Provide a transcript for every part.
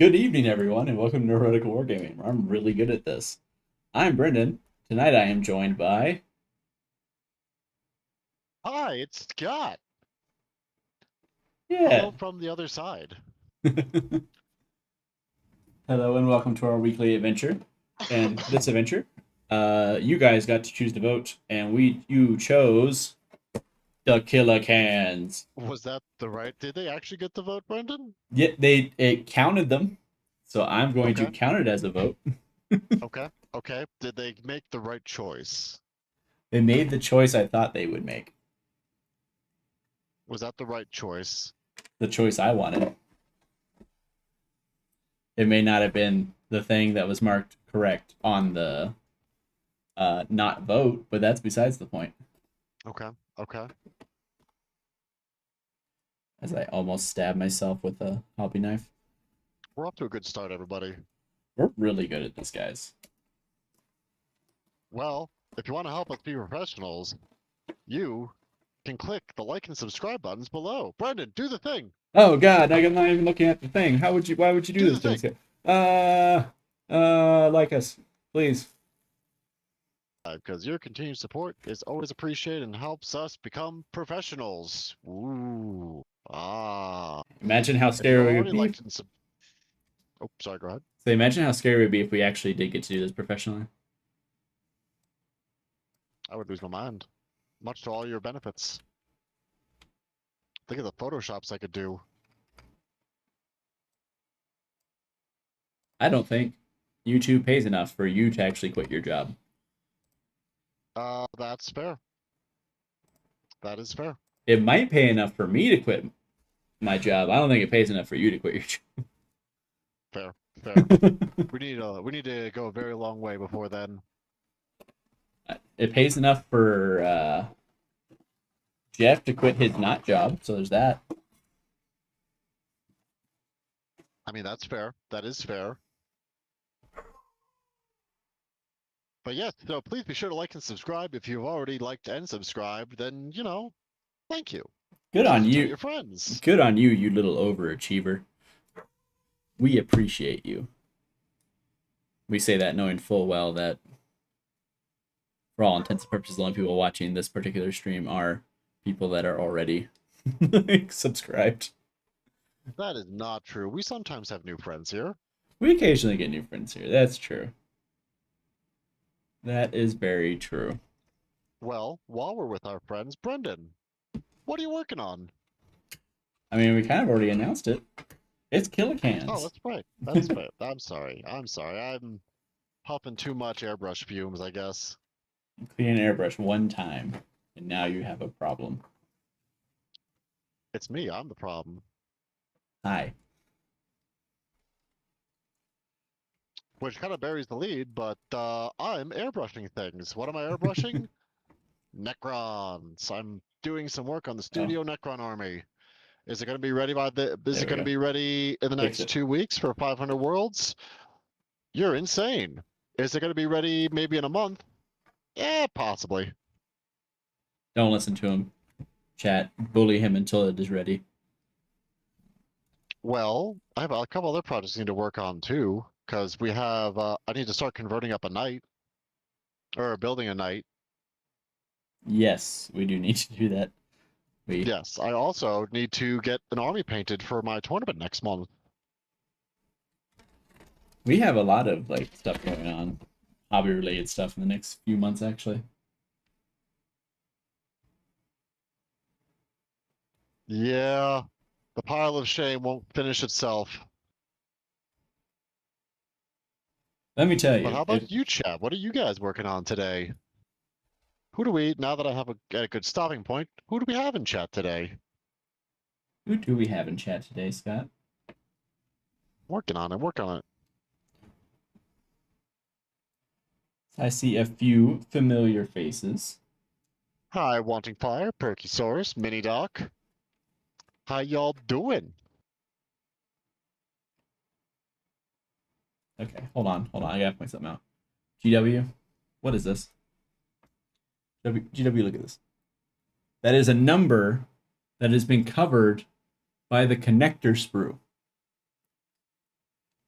Good evening, everyone, and welcome to Neuro-Heretical Wargaming, where I'm really good at this. I'm Brenden. Tonight I am joined by... Hi, it's Scott. Yeah. Hello from the other side. Hello and welcome to our weekly adventure. And this adventure, you guys got to choose the vote, and you chose the Killa Kans. Was that the right? Did they actually get the vote, Brendan? Yeah, it counted them, so I'm going to Okay, count it as a vote. okay. Did they make the right choice? They made the choice I thought they would make, Was that the right choice? the choice I wanted. It may not have been the thing that was marked correct on the not vote, but that's besides the point. Okay, okay. As I almost stab myself with a hobby knife. We're off to a good start, everybody. We're really good at this, guys. Well, if you want to help us be professionals, you can click the like and subscribe buttons below. Brendan, do the thing. Oh God, I'm not even looking at the thing. How would you? Why would you do Do this the to us? thing. Uh, like us, please. Because your continued support is always appreciated and helps us become professionals. Ooh, ah. Imagine how If you've scary it would already be. liked and sub- Oh, sorry, go ahead. So imagine how scary it would be if we actually did get to do this professionally. I would lose my mind. Much to all your benefits. Think of the photoshops I could do. I don't think YouTube pays enough for you to actually quit your job. That's fair. That is fair. It might pay enough for me to quit my job. I don't think it pays enough for you to quit your Fair. Fair. job. We need to go a very long way before then. It pays enough for Jeff to quit his not job, so there's that. I mean, that's fair. That is fair. But yes, so please be sure to like and subscribe. If you've already liked and subscribed, then, thank you. Good on Please tell you. your friends. Good on you, you little overachiever. We appreciate you. We say that knowing full well that, for all intents and purposes, the only people watching this particular stream are people that are already subscribed. That is not true. We sometimes have new friends here. We occasionally get new friends here. That's true. That is very true. Well, while we're with our friends, Brendan, what are you working on? I mean, we kind of already announced it. It's Killa Oh, Kans. that's right. That's right. I'm sorry. I'm sorry. I'm puffing too much airbrush fumes, I guess. Clean an airbrush one time, and now you have a problem. It's me. I'm the problem. Hi. Which kind of buries the lead, but I'm airbrushing things. What am I airbrushing? Necrons. I'm doing some work on the Oh, studio Necron army. Is it going to be ready is there it we going to go. be ready in the Fix next it. 2 weeks for 500 worlds? You're insane. Is it going to be ready maybe in a month? Yeah, possibly. Don't listen to him. Chat. Bully him until it is ready. Well, I have a couple other projects I need to work on too, because I need to start converting up a knight, or building a knight. Yes, we do need to do that. We Yes, I also need to get an army painted for my tournament next month. we have a lot of like stuff going on, hobby related stuff in the next few months actually. Yeah, the pile of shame won't finish itself. Let me tell But you, how if about you, Chad? What are you guys working on today? Now that I have a good stopping point, who do we have in chat today? who do we have in chat today, Scott? Working on it. I see a few familiar faces. Hi, Wanting Fire, Perkysaurus, Mini Doc. How y'all doing? Okay, hold on. I gotta point something out. GW, what is this? GW, look at this. That is a number that has been covered by the connector sprue.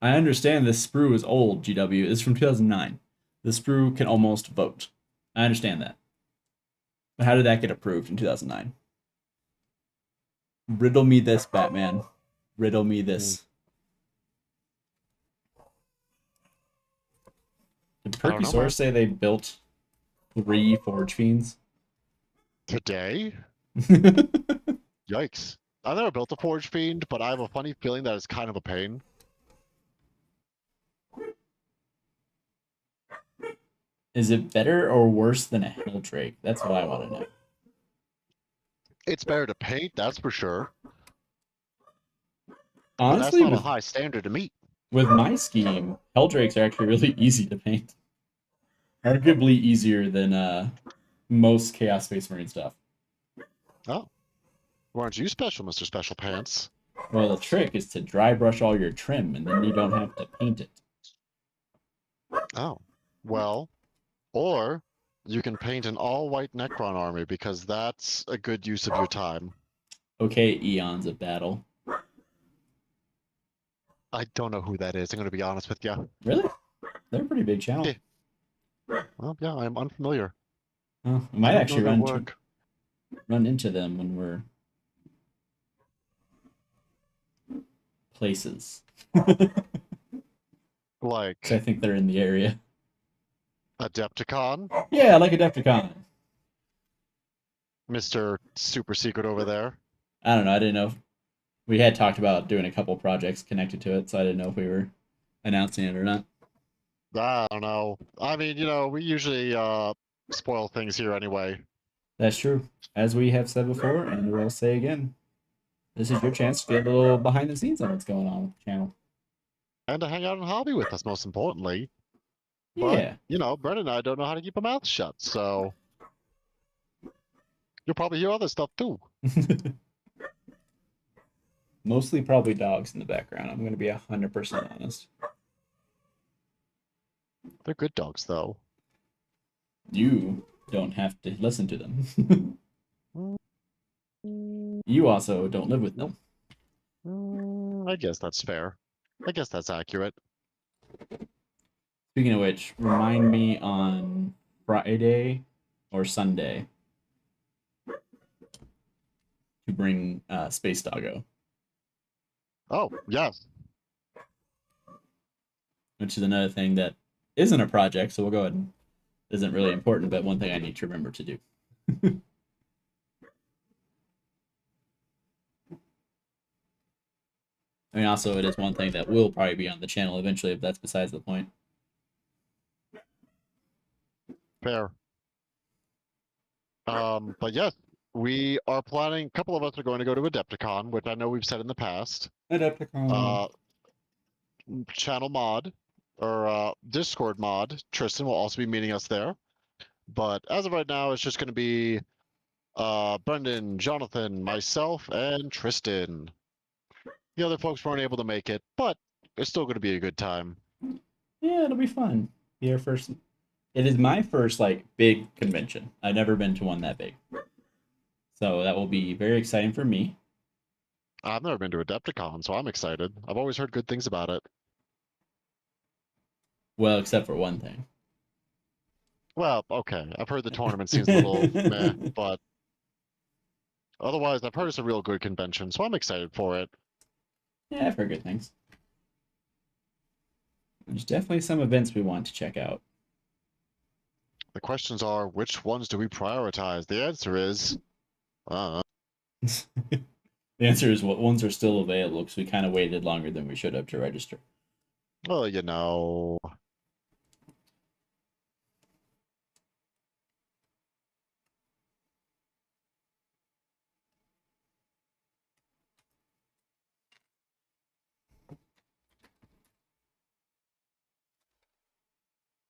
I understand this sprue is old, GW. It's from 2009. The sprue can almost vote. I understand that. But how did that get approved in 2009? Riddle me this, Batman. Riddle me Mm, this. Did I don't Perky know, man. Source say they built 3 Forge Fiends? Today? Yikes. I've never built a Forge Fiend, but I have a funny feeling that it's kind of a pain. Is it better or worse than a Helldrake? That's what I want to know. It's better to paint, that's for sure, but that's Honestly, not a with high standard to meet. my scheme, Helldrakes are actually really easy to paint. Arguably easier than most Chaos Space Marine stuff. Oh, why aren't you special, Mr. Special Pants? Well, the trick is to dry brush all your trim, and then you don't have to paint it. Oh, well, or you can paint an all-white Necron army because that's a good use of your time. Okay, Eons of Battle. I don't know who that is, I'm going to be honest with you. Really? They're a pretty big channel. Well, yeah, I'm unfamiliar. Well, we I might don't know actually their work. run into them when we're places. So I Like, think they're in the area. Adepticon? Yeah, like Adepticon. Mr. Super Secret over there? I don't know. I didn't know if we had talked about doing a couple projects connected to it, so I didn't know if we were announcing it or not. I don't know. I mean, we usually spoil things here anyway. That's true. As we have said before, and we'll say again, this is your chance to get a little behind the scenes on what's going on with the channel. And to hang out and hobby with us, most importantly. But, Yeah. Brenden and I don't know how to keep a mouth shut, so you'll probably hear other stuff too. Mostly probably dogs in the background. I'm going to be 100% honest. They're good dogs, though. You don't have to listen to them. Mm, You also don't live with them. I guess that's fair. I guess that's accurate. Speaking of which, remind me on Friday or Sunday to bring Space Doggo, Oh, yes. which is another thing that isn't a project, so we'll go ahead and isn't really important, but one thing I need to remember to do. I mean, also, it is one thing that will probably be on the channel eventually, if that's besides the point. Fair. But yes, we are planning, a couple of us are going to go to Adepticon, which I know we've said in the past. Adepticon. Uh, channel mod, or Discord mod, Tristan will also be meeting us there. But as of right now, it's just going to be Brenden, Jonathan, myself, and Tristan. The other folks weren't able to make it, but it's still going to be a good time. Yeah, it'll be fun. Your first. It is my first big convention. I've never been to one that big, so that will be very exciting for me. I've never been to Adepticon, so I'm excited. I've always heard good things about it. Well, except for one thing. Well, okay. I've heard the tournament seems a little meh, but otherwise, I've heard it's a real good convention, so I'm excited for it. Yeah, I've heard good things. There's definitely some events we want to check out. The questions are, which ones do we prioritize? The answer is, The answer is what ones are still available because we kind of waited longer than we should have to register. well,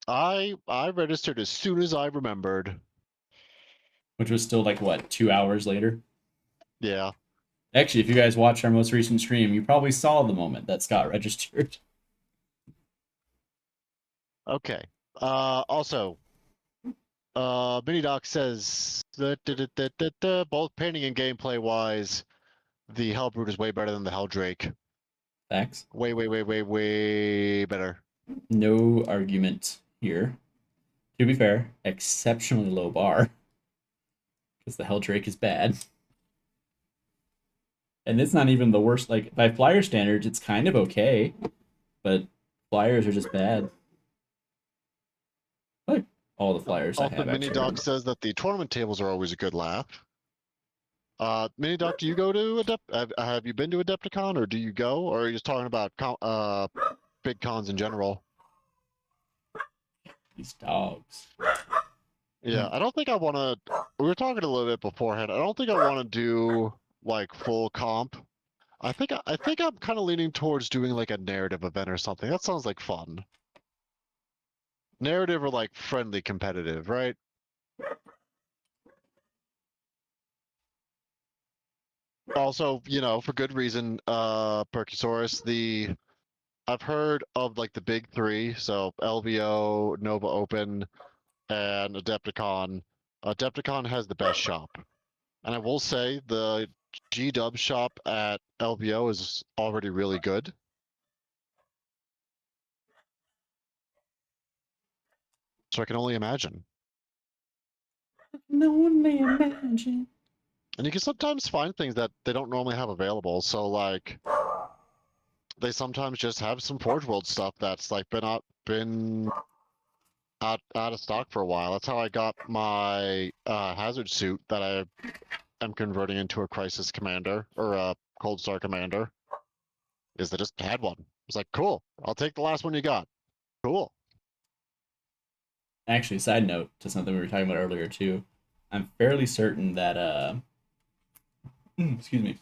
I registered as soon as I remembered. Which was still what, 2 hours later? Yeah. Actually, if you guys watched our most recent stream, you probably saw the moment that Scott registered. Okay. Also, Minidoc says that both painting and gameplay wise, the Hellbrute is way better than the Helldrake. Facts. Way better. No argument here. To be fair, exceptionally low bar because the Helldrake is bad. And it's not even the worst. Like, by flyer standards, it's kind of okay, but flyers are just bad. Like all the flyers I Also, have Mini actually Doc says that the tournament tables are always a good laugh. Mini Doc, do you go to have you been to Adepticon, or do you go, or are you just talking about big cons in general? these dogs. Yeah, I don't think I want to. We were talking a little bit beforehand. I don't think I want to do like full comp. I think I'm kind of leaning towards doing like a narrative event or something. That sounds like fun. Narrative or like friendly competitive, right? Also, for good reason, Percusaurus, I've heard of like the big three, so LVO, Nova Open, and Adepticon. Adepticon has the best shop. And I will say the G-Dub shop at LVO is already really good. So I can only imagine. No one may imagine. And you can sometimes find things that they don't normally have available. So like they sometimes just have some Forge World stuff that's like been out of stock for a while. That's how I got my hazard suit that I am converting into a Crisis Commander or a Cold Star Commander. Is they just had one. It's like, cool, I'll take the last one you got. Cool. Actually, side note to something we were talking about earlier too. I'm fairly certain that excuse me.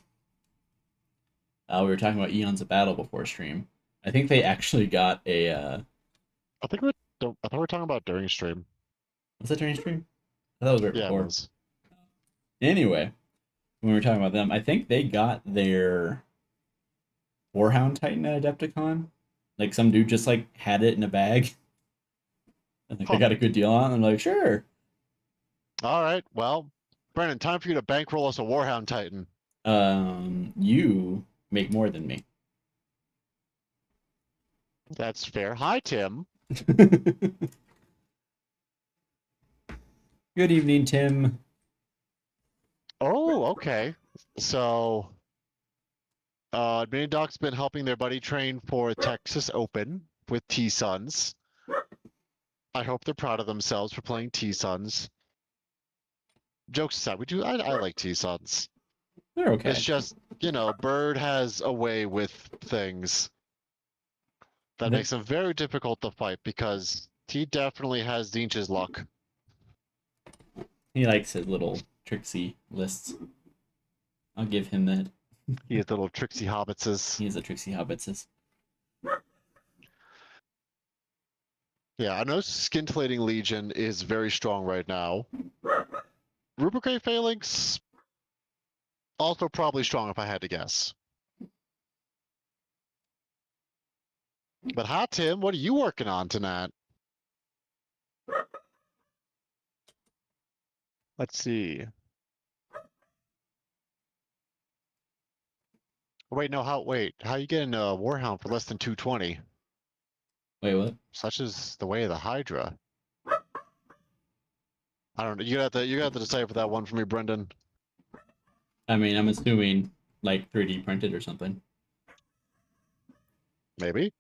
We were talking about Eons of Battle before stream. I think they actually got a I thought we were talking about during stream. was that during stream? I thought it was right Yeah, it before. was. Anyway, when we were talking about them, I think they got their Warhound Titan at Adepticon. Like some dude just like had it in a bag. I think they Huh. got a good deal on it. I'm like, sure. All right. Well, Brenden, time for you to bankroll us a Warhound Titan. You make more than me. That's fair. Hi, Tim. Good evening, Tim. Oh, okay. So, Mini Doc's been helping their buddy train for Texas Open with T-Suns. I hope they're proud of themselves for playing T-Suns. Jokes aside, I like T-Suns. They're okay. It's just, Bird has a way with things that makes him very difficult to fight because he definitely has Zinch's luck. He likes his little tricksy lists. I'll give him that. He has little tricksy hobbitses. He is a tricksy hobbitses. Yeah, I know Scintillating Legion is very strong right now. Rubricate Phalanx, also probably strong if I had to guess. But hi, Tim, what are you working on tonight? Let's see. Wait, no, how you getting a Warhound for less than 220? Wait, what? Such is the way of the Hydra. I don't know. You got to decipher that one for me, Brenden. I mean, I'm assuming like 3D printed or something. Maybe.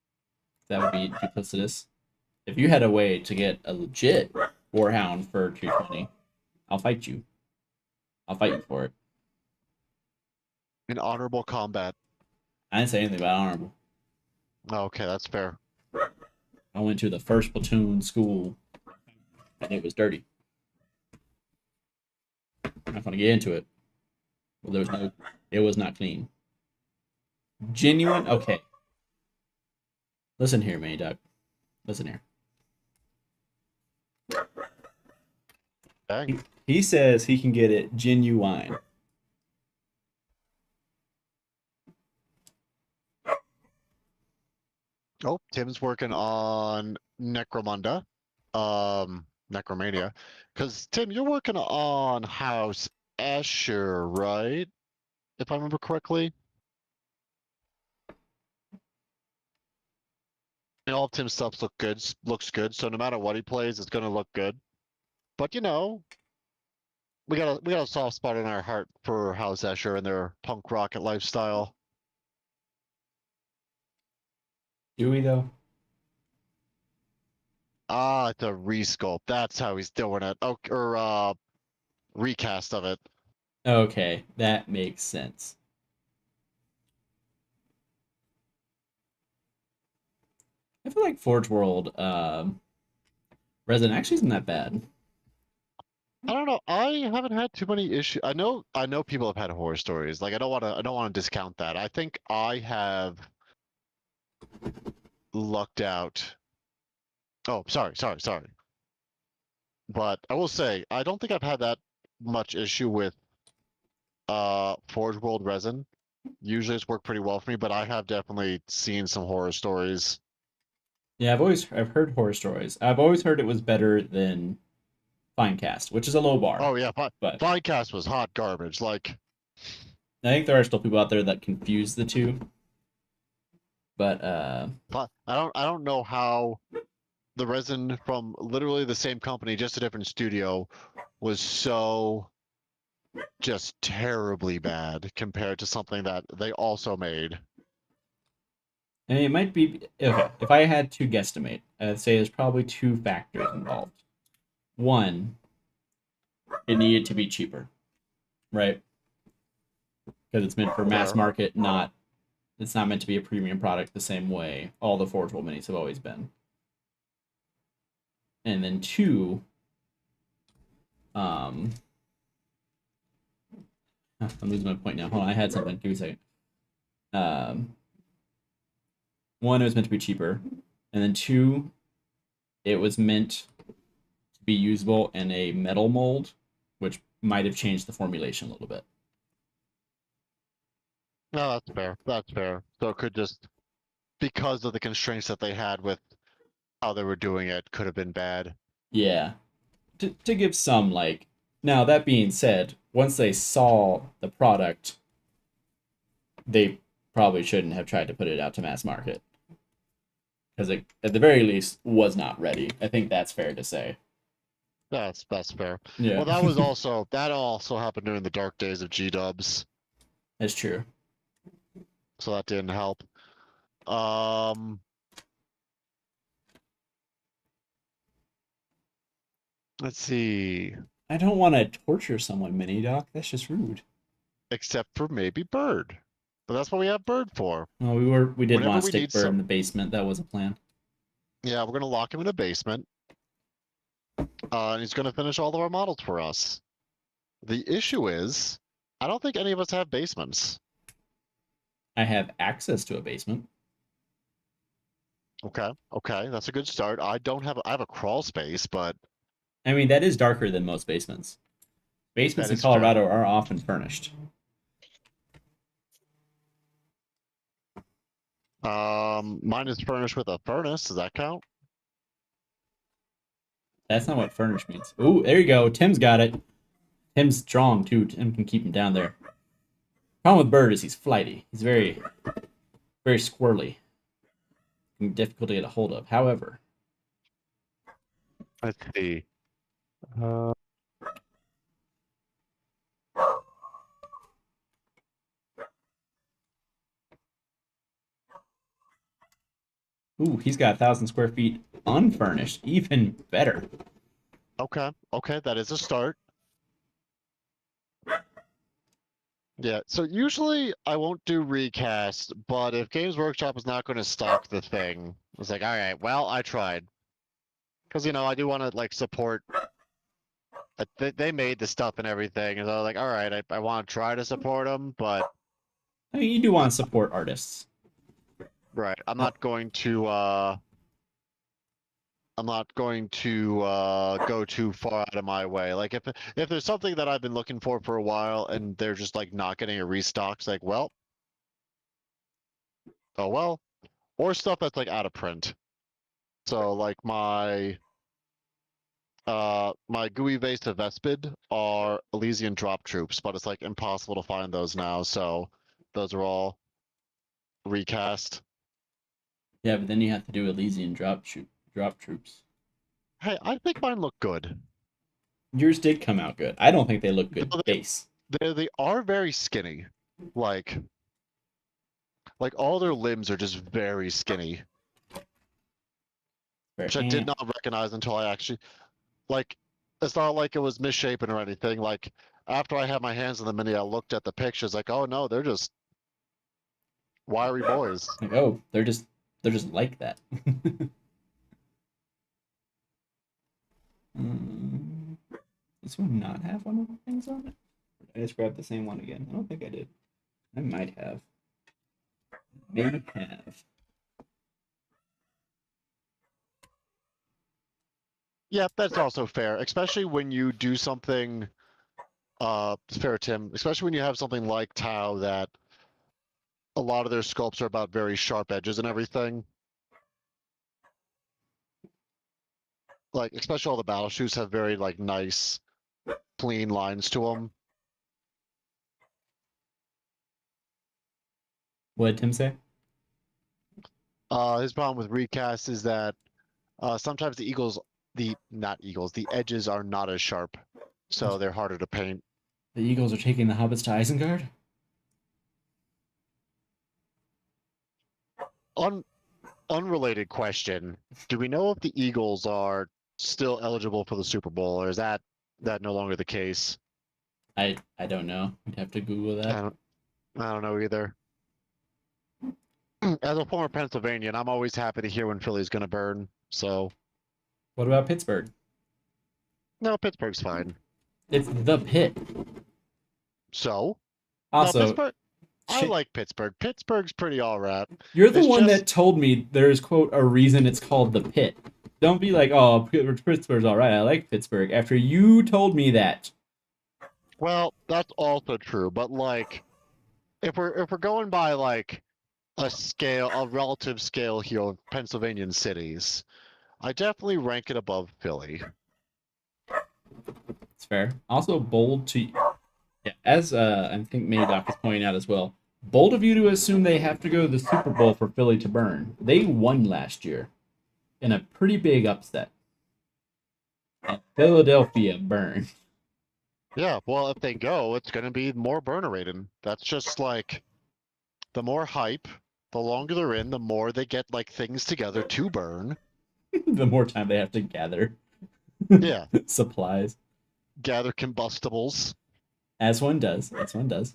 That would be duplicitous. If you had a way to get a legit Warhound for 220, I'll fight you. I'll fight you for it. In honorable combat. I didn't say anything about honorable. Okay, that's fair. I went to the first platoon school, and it was dirty. I'm not gonna get into it. Well, there was no. It was not clean. Genuine. Okay. Listen here, Manny Duck. Listen here. Dang. He says he can get it genuine. Oh, Tim's working on Necromunda. Necromania. Because, Tim, you're working on House Escher, right? If I remember correctly. All of Tim's stuff looks good, so no matter what he plays, it's gonna look good. But you know, we got a soft spot in our heart for House Escher and their punk rocket lifestyle. Do we though? Ah, it's a resculpt. That's how he's doing it. Oh, or recast of it. Okay, that makes sense. I feel like Forge World Resident actually isn't that bad. I don't know. I haven't had too many issues. I know people have had horror stories. Like I don't want to discount that. I think I have lucked out. Oh, sorry. But I will say I don't think I've had that much issue with Forge World Resin. Usually it's worked pretty well for me, but I have definitely seen some horror stories. Yeah, I've heard horror stories. I've always heard it was better than Finecast, which is a low bar. Oh yeah, But Finecast was hot garbage. Like I think there are still people out there that confuse the two. But I don't know how the resin from literally the same company, just a different studio, was so just terribly bad compared to something that they also made. I mean, it might be okay. If I had to guesstimate, I'd say there's probably two factors involved. One, it needed to be cheaper, right? Because it's meant for mass Fair. market, not it's not meant to be a premium product the same way all the Forge World minis have always been. And then two, um, I'm losing my point now. Hold on, I had something. Give me a second. Um, One, it was meant to be cheaper, and then two, it was meant to be usable in a metal mold, which might have changed the formulation a little bit. No, that's fair. That's fair. So it could just, because of the constraints that they had with how they were doing it, could have been bad. Yeah, to give some like. Now that being said, once they saw the product, they probably shouldn't have tried to put it out to mass market because it, at the very least, was not ready. I think that's fair to say. That's fair. Yeah, Well, that also happened during the dark days of G Dubs, that's true. so that didn't help. Um, let's see. I don't want to torture someone, Mini Doc. That's just rude. Except for maybe Bird, but that's what we have Bird for. Well, we did Whenever want to we need stick Bird in some, the basement. That was a plan. yeah, we're gonna lock him in a basement, and he's gonna finish all of our models for us. The issue is, I don't think any of us have basements. I have access to a basement. Okay, that's a good start. I have a crawl space, but I mean, that is darker than most basements. Basements that in is fair. Colorado are often furnished. Mine is furnished with a furnace. Does that count? That's not what furnished means. Ooh, there you go. Tim's got it. Tim's strong too. Tim can keep him down there. Problem with Bird is he's flighty. He's very squirrely. Difficult to get a hold of. However, Let's see. Uh, ooh, he's got 1,000 square feet unfurnished. Even better. okay, that is a start. Yeah, so usually I won't do recast, but if Games Workshop is not going to stock the thing, it's like, all right, well, I tried. Because, I do want to, like, support. They made the stuff and everything, and I was like, all right, I want to try to support them, but, I mean, you do want I, to support artists. right, Oh, I'm not going to go too far out of my way. Like if there's something that I've been looking for a while and they're just like not getting a restock, it's like, well, oh well. Or stuff that's like out of print. So like my GUI vase of Vespid are Elysian drop troops, but it's like impossible to find those now, so those are all recast. Yeah, but then you have to do Elysian drop troops. Hey, I think mine look good. Yours did come out good. I don't think they look good Though base. they are very skinny. Like all their limbs are just very skinny, which I did not recognize until I actually like. It's not like it was misshapen or anything. Like after I had my hands on the mini, I looked at the pictures. Like, oh no, they're just wiry boys. Like, oh, they're just like that. Mm, does one not have one of the things on it? I just grabbed the same one again. I don't think I did. I might have. May have. Yeah, that's also fair, especially when you do something. Fair, Tim. Especially when you have something like Tau that a lot of their sculpts are about very sharp edges and everything. Like, especially all the battle shoes have very like nice, clean lines to them. What did Tim say? His problem with recast is that sometimes the not eagles, the edges are not as sharp, so they're harder to paint. The Eagles are taking the hobbits to Isengard? Un Unrelated question: do we know if the Eagles are still eligible for the Super Bowl, or is that no longer the case? I don't know. We'd have to Google I that. don't, I don't know either. As a former Pennsylvanian, I'm always happy to hear when Philly's going to burn. So, What about Pittsburgh? no, Pittsburgh's fine. It's the pit. So, no, Also, Pittsburgh. I shit, like Pittsburgh. Pittsburgh's pretty all right. you're the It's one just, that told me there's, quote, a reason it's called the pit. Don't be like, oh, Pittsburgh's all right. I like Pittsburgh. After you told me that. well, that's also true. But like, if we're going by like a relative scale here of Pennsylvanian cities, I definitely rank it above Philly. It's fair. Also, bold to, yeah, as I think Doc is pointing out as well, bold of you to assume they have to go to the Super Bowl for Philly to burn. They won last year in a pretty big upset. And Philadelphia burned. Yeah, well, if they go, it's going to be more burner rating. That's just like the more hype, the longer they're in, the more they get like things together to burn. The more time they have to gather Yeah, supplies. gather combustibles. As one does. As one does.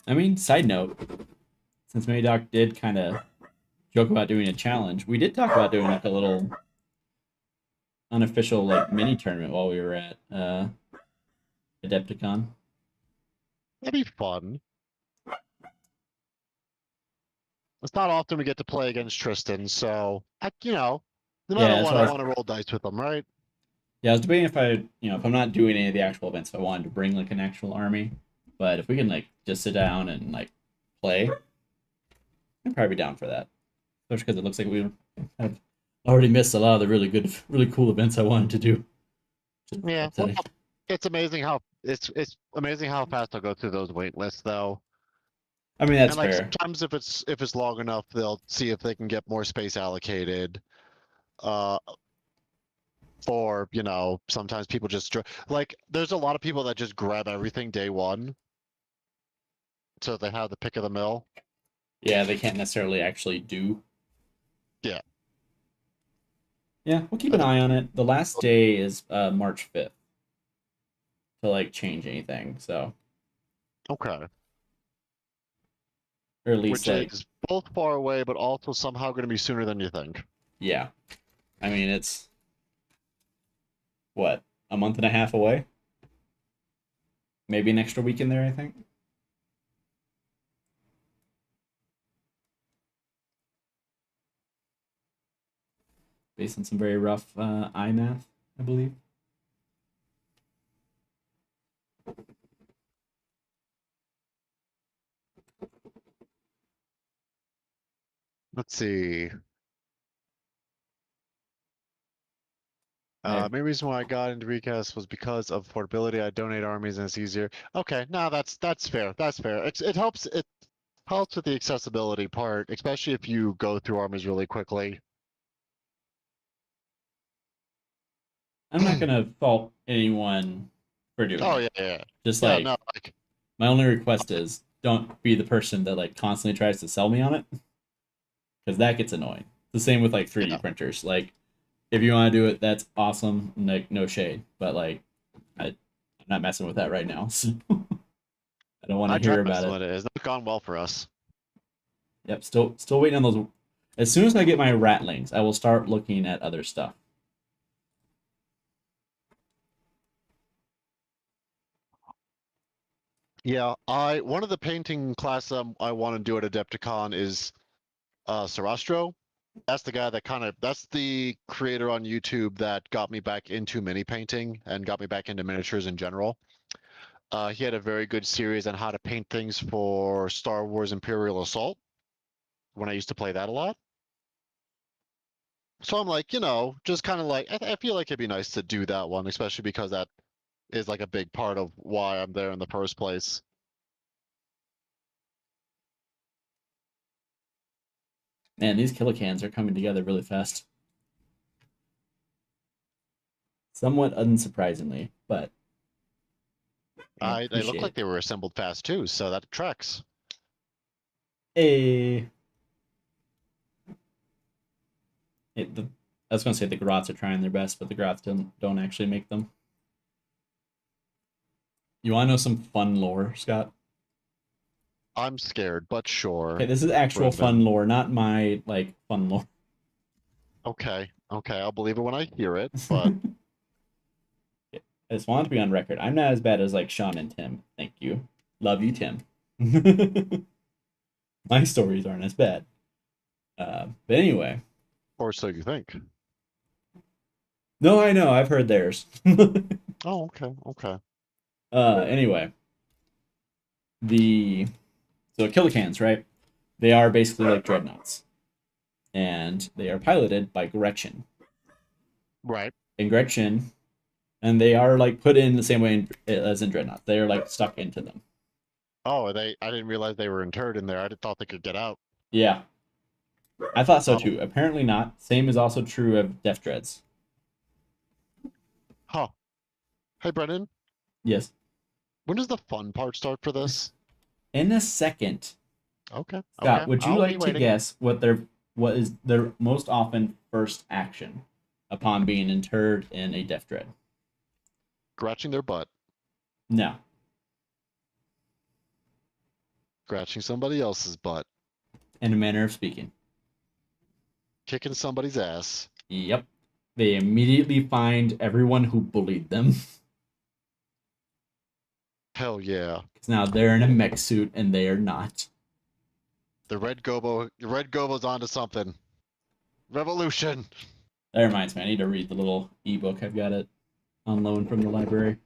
I mean, side note, since Doc did kind of joke about doing a challenge, we did talk about doing like a little unofficial like mini tournament while we were at Adepticon. That'd be fun. It's not often we get to play against Tristan, so no matter Yeah, that's what, why I I was, want to roll dice with him, right? yeah, I was debating if if I'm not doing any of the actual events, if I wanted to bring like an actual army. But if we can like just sit down and like play, I'd probably be down for that. Especially because it looks like we have already missed a lot of the really good, really cool events I wanted to do. Yeah. Well, Upsetting. it's amazing how fast I'll go through those wait lists, though. I mean, that's And like fair. sometimes if it's long enough, they'll see if they can get more space allocated. Uh, or sometimes people just like there's a lot of people that just grab everything day one, so they have the pick of the mill. Yeah, they can't necessarily actually do. Yeah. Yeah, we'll keep And an eye on it. The last day is March 5th to like change anything. So, okay. or at least Which like, is both far away, but also somehow going to be sooner than you think. yeah. I mean, it's what, a month and a half away? Maybe an extra week in there, I think. Based on some very rough eye math, I believe. Let's see. Main reason why I got into recast was because of portability. I donate armies and it's easier. Okay, no, that's fair. That's fair. It helps. It helps with the accessibility part, especially if you go through armies really quickly. I'm not gonna fault anyone for doing Oh it. yeah, yeah, Just yeah. like No, like my only request is don't be the person that like constantly tries to sell me on it because that gets annoying. The same with like 3D yeah. printers. Like if you want to do it, that's awesome. Like no shade, but like I'm not messing with that right now. So I don't want to I tried hear about messing it. with it. It's not gone well for us. Yep, still waiting on those. As soon as I get my ratlings, I will start looking at other stuff. Yeah, I one of the painting class I want to do at Adepticon is Sarastro. That's the guy that that's the creator on YouTube that got me back into mini painting and got me back into miniatures in general. He had a very good series on how to paint things for Star Wars Imperial Assault when I used to play that a lot. So I'm like, just kind of like, I feel like it'd be nice to do that one, especially because that is like a big part of why I'm there in the first place. Man, these Killa Kans are coming together really fast. Somewhat unsurprisingly, but I They look appreciate like it. they were assembled fast too, so that tracks. Hey, I was gonna say the Grots are trying their best, but the Grots don't actually make them. You want to know some fun lore, Scott? I'm scared, but Okay, sure, this is actual fun Brenden. lore, not my like fun lore. Okay, okay, I'll believe it when I hear it, but I just want to be on record. I'm not as bad as like Sean and Tim. Thank you. Love you, Tim. My stories aren't as bad. But anyway, or so you think. no, I know. I've heard theirs. Oh, okay, okay. Anyway, the so Killicans, right? They are basically like dreadnoughts, and they are piloted by Gretchen. Right. And Gretchen, and they are like put in the same way as in dreadnoughts. They are like stuck into them. Oh, I didn't realize they were interred in there. I thought they could get out. Yeah, I thought so Oh, too. Apparently not. Same is also true of Death Dreads. huh. Hey, Brennan, Yes. when does the fun part start for this? In a second, Okay, Scott, okay. would you I'll be like to waiting. guess what is their most often first action upon being interred in a Death Dread? Scratching their butt. No. Scratching somebody else's butt. In a manner of speaking. Kicking somebody's ass. Yep. They immediately find everyone who bullied them. Hell yeah. Because now they're in a mech suit and they are not. The Red Gobo's onto something. Revolution. That reminds me, I need to read the little ebook. I've got it on loan from the library.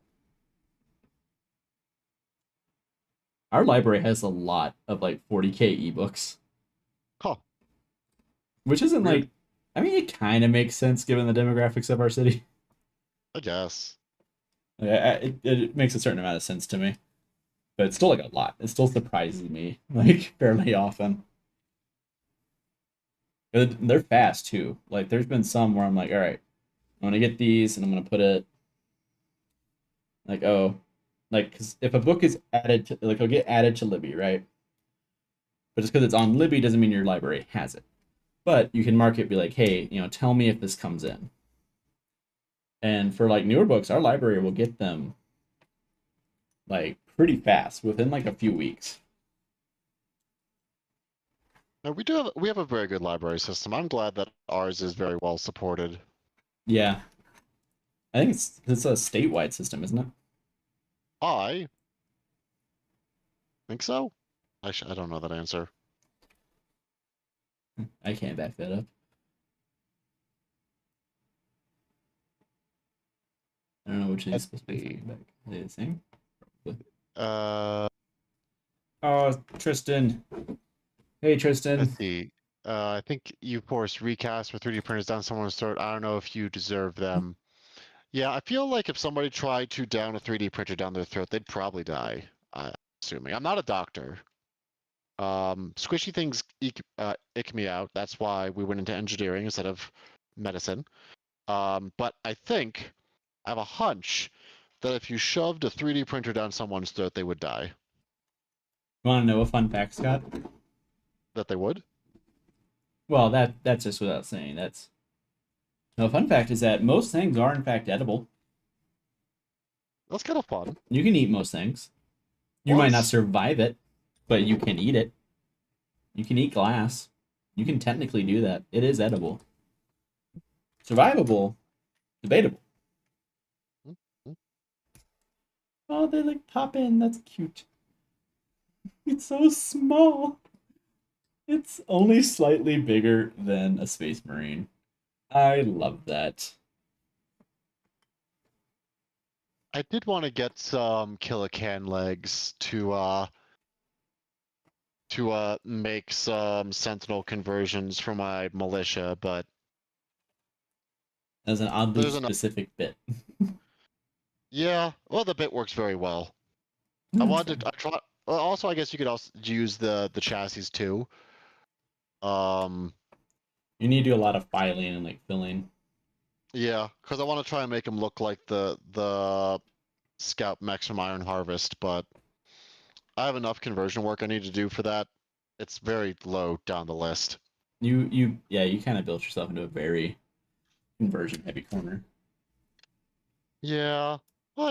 Our library has a lot of like 40K ebooks, Huh. which isn't Weird. like, I mean, it kind of makes sense given the demographics of our city. I guess. It makes a certain amount of sense to me, but it's still like a lot. It still surprises me like fairly often. They're fast too. Like there's been some where I'm like, all right, I'm gonna get these and I'm gonna put it like like because if a book is added to like it'll get added to Libby, right? But just because it's on Libby doesn't mean your library has it. But you can mark it, be like, hey, tell me if this comes in. And for like newer books, our library will get them like pretty fast within like a few weeks. No, we have a very good library system. I'm glad that ours is very well supported. Yeah, I think it's a statewide system, isn't it? I think so. I don't know that answer. I can't back that up. I don't know which is Let's supposed to be see. back. Are they the same? Uh, Oh, Tristan. Hey, let's Tristan. see. I think you forced recast for 3D printers down someone's throat. I don't know if you deserve them. Yeah, I feel like if somebody tried to down a 3D printer down their throat, they'd probably die. I'm assuming. I'm not a doctor. Squishy things ick me out. That's why we went into engineering instead of medicine. But I think I have a hunch that if you shoved a 3D printer down someone's throat, they would die. You want to know a fun fact, Scott? That they would? Well, that's just without saying. That's no fun fact is that most things are in fact edible. That's kind of fun. You can eat most things. You Well, might not that's, survive it, but you can eat it. You can eat glass. You can technically do that. It is edible. Survivable, debatable. mm, mm. Oh, they like pop in. That's cute. It's so small. It's only slightly bigger than a space marine. I love that. I did want to get some Killa Kan legs to make some Sentinel conversions for my militia, but That's an oddly there's enough. specific bit. Yeah, well, the bit works very well. I That's wanted fine. to. I try. Well, also, I guess you could also use the chassis too. Um, You need to do a lot of filing and like filling. yeah, because I want to try and make them look like the Scout mechs from Iron Harvest, but I have enough conversion work I need to do for that. It's very low down the list. You kind of built yourself into a very conversion heavy corner. Yeah. Well,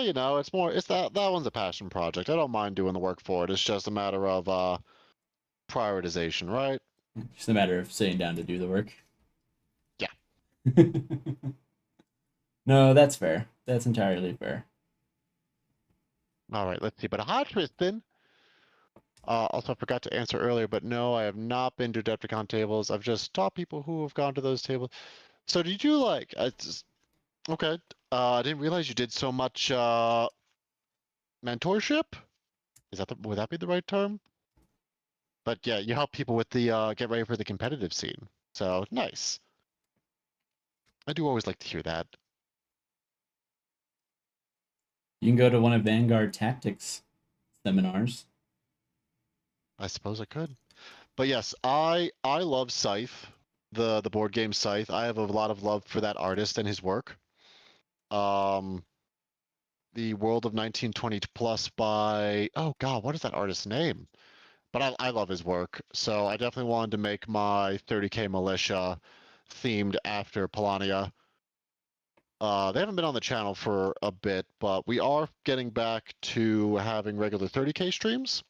it's that one's a passion project. I don't mind doing the work for it. It's just a matter of prioritization, right? Just a matter of sitting down to do the work. Yeah. No, that's fair. That's entirely fair. All right, let's see. But hi, Tristan. Also, I forgot to answer earlier, but no, I have not been to Adepticon tables. I've just taught people who have gone to those tables. So did you like? Okay. I didn't realize you did so much mentorship. Would that be the right term? But yeah, you help people with the get ready for the competitive scene. So nice. I do always like to hear that. You can go to one of Vanguard Tactics seminars. I suppose I could. But yes, I love Scythe, the board game Scythe. I have a lot of love for that artist and his work. Um, the World of 1920 Plus by, oh God, what is that artist's name? But I love his work, so I definitely wanted to make my 30K militia themed after Polania. They haven't been on the channel for a bit, but we are getting back to having regular 30K streams,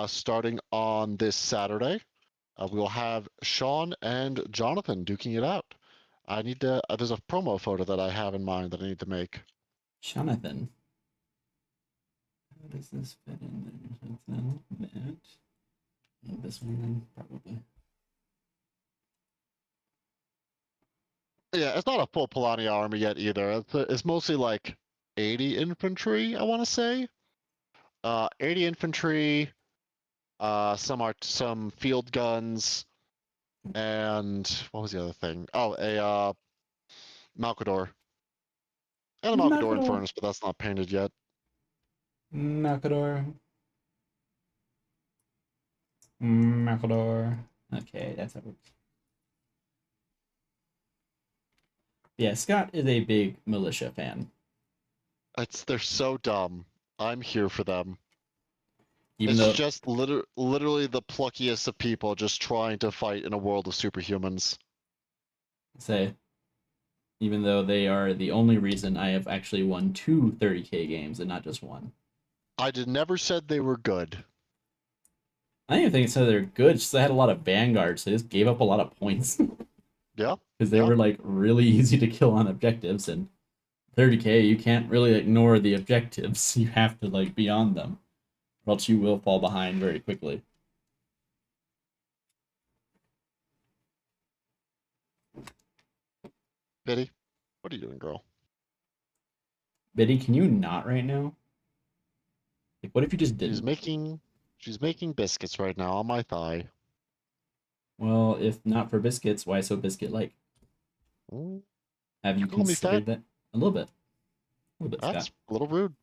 starting on this Saturday. We will have Sean and Jonathan duking it out. I need to. There's a promo photo that I have in mind that I need to make. Jonathan. How does this fit in there? That. Oh, this one, probably. Yeah, it's not a full Polania army yet either. It's mostly like 80 infantry, I want to say. 80 infantry, some field guns, and what was the other thing? Oh, a Malcador. And a Malcador Macador. Infernus, but that's not painted yet. Macador. Macador. Okay, that's how it works. Yeah, Scott is a big militia fan. They're so dumb. I'm here for them. Even It's though, just literally the pluckiest of people just trying to fight in a world of superhumans. say, even though they are the only reason I have actually won two 30K games and not just one. I never said they were good. I don't even think it said they're good, just they had a lot of vanguards, so they just gave up a lot of points. Yeah, Because they yeah. were like really easy to kill on objectives, and 30K, you can't really ignore the objectives. You have to like be on them, or else you will fall behind very quickly. Biddy, what are you doing, girl? Biddy, can you not right now? Like, what if you just She's didn't? making she's making biscuits right now on my thigh. Well, if not for biscuits, why so biscuit like? Mm, Have you Call me fat. considered that? A little bit. A little bit, That's Scott. a little rude.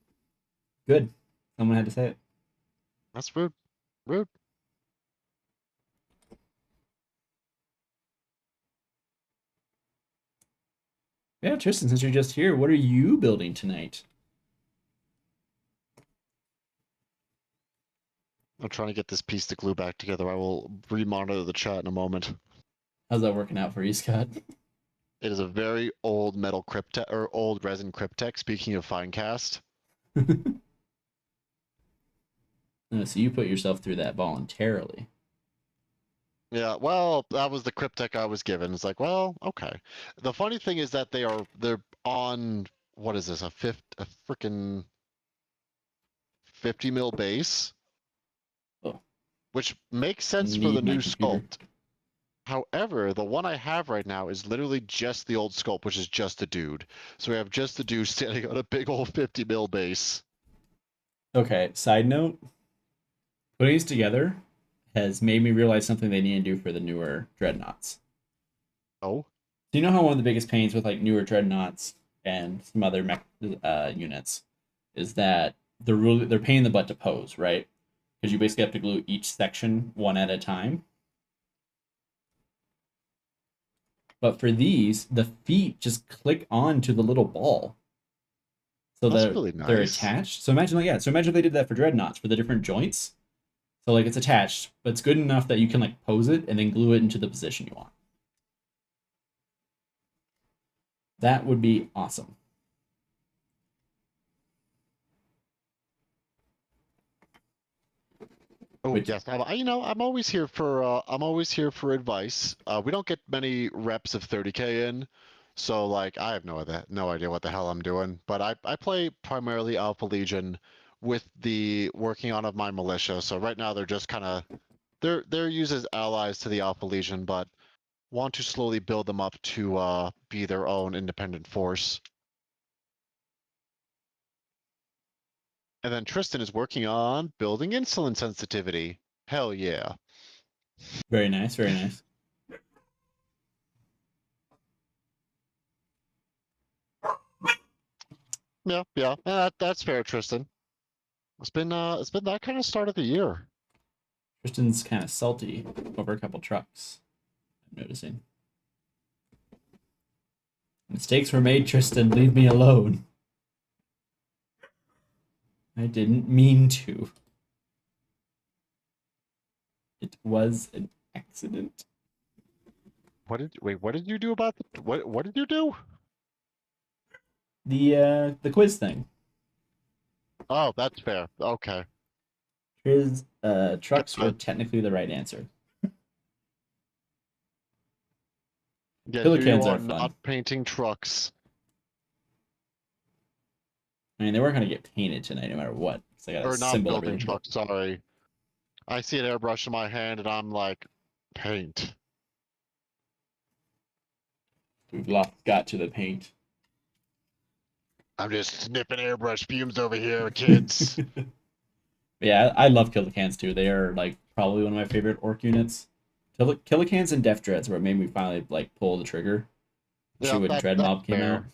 Good. Someone had to say it. That's rude. Rude. Yeah, Tristan, since you're just here, what are you building tonight? I'm trying to get this piece to glue back together. I will remonitor the chat in a moment. How's that working out for you, Scott? It is a very old metal cryptek or old resin cryptek. Speaking of fine cast. Oh, so you put yourself through that voluntarily. Yeah, well, that was the cryptek I was given. It's like, well, okay. The funny thing is that they're on what is this, a freaking 50 mil base, Oh, which makes sense for the need my new computer. sculpt. However, the one I have right now is literally just the old sculpt, which is just a dude. So we have just the dude standing on a big old 50 mil base. Okay, side note, putting these together has made me realize something they need to do for the newer dreadnoughts. Oh, Do you know how one of the biggest pains with like newer dreadnoughts and some other mech units is that they're pain in the butt to pose, right? Because you basically have to glue each section one at a time. But for these, the feet just click onto the little ball, so that's that really they're nice. attached. So imagine like yeah, so imagine if they did that for dreadnoughts for the different joints. So like it's attached, but it's good enough that you can like pose it and then glue it into the position you want. That would be awesome. Oh Which yes, I'm always here for advice. We don't get many reps of 30k in, so like I have no idea what the hell I'm doing. But I play primarily Alpha Legion with the working on of my militia. So right now they're just kind of they're used as allies to the Alpha Legion, but want to slowly build them up to be their own independent force. And then Tristan is working on building insulin sensitivity. Hell yeah. very nice, very nice. Yeah, yeah, that's fair, Tristan. It's been that kind of start of the year. Tristan's kind of salty over a couple trucks. I'm noticing. Mistakes were made, Tristan. Leave me alone. I didn't mean to. It was an accident. What did you do about what did you do? The quiz thing. Oh, that's fair. Okay. His trucks were Uh, technically the right answer. yeah, Killer here you cans are are not fun. painting trucks. I mean, they weren't gonna get painted tonight, no matter what. So I gotta Or not assemble building everything. But trucks, sorry. I see an airbrush in my hand and I'm like, paint. we've lost got to the paint. I'm just sniffing airbrush fumes over here, kids. Yeah, I love Killa Kans too. They are like probably one of my favorite orc units. Killa Kans and Def Dreads were what made me finally like pull the trigger. Yeah, Especially when Dread that's Mob came out. fair.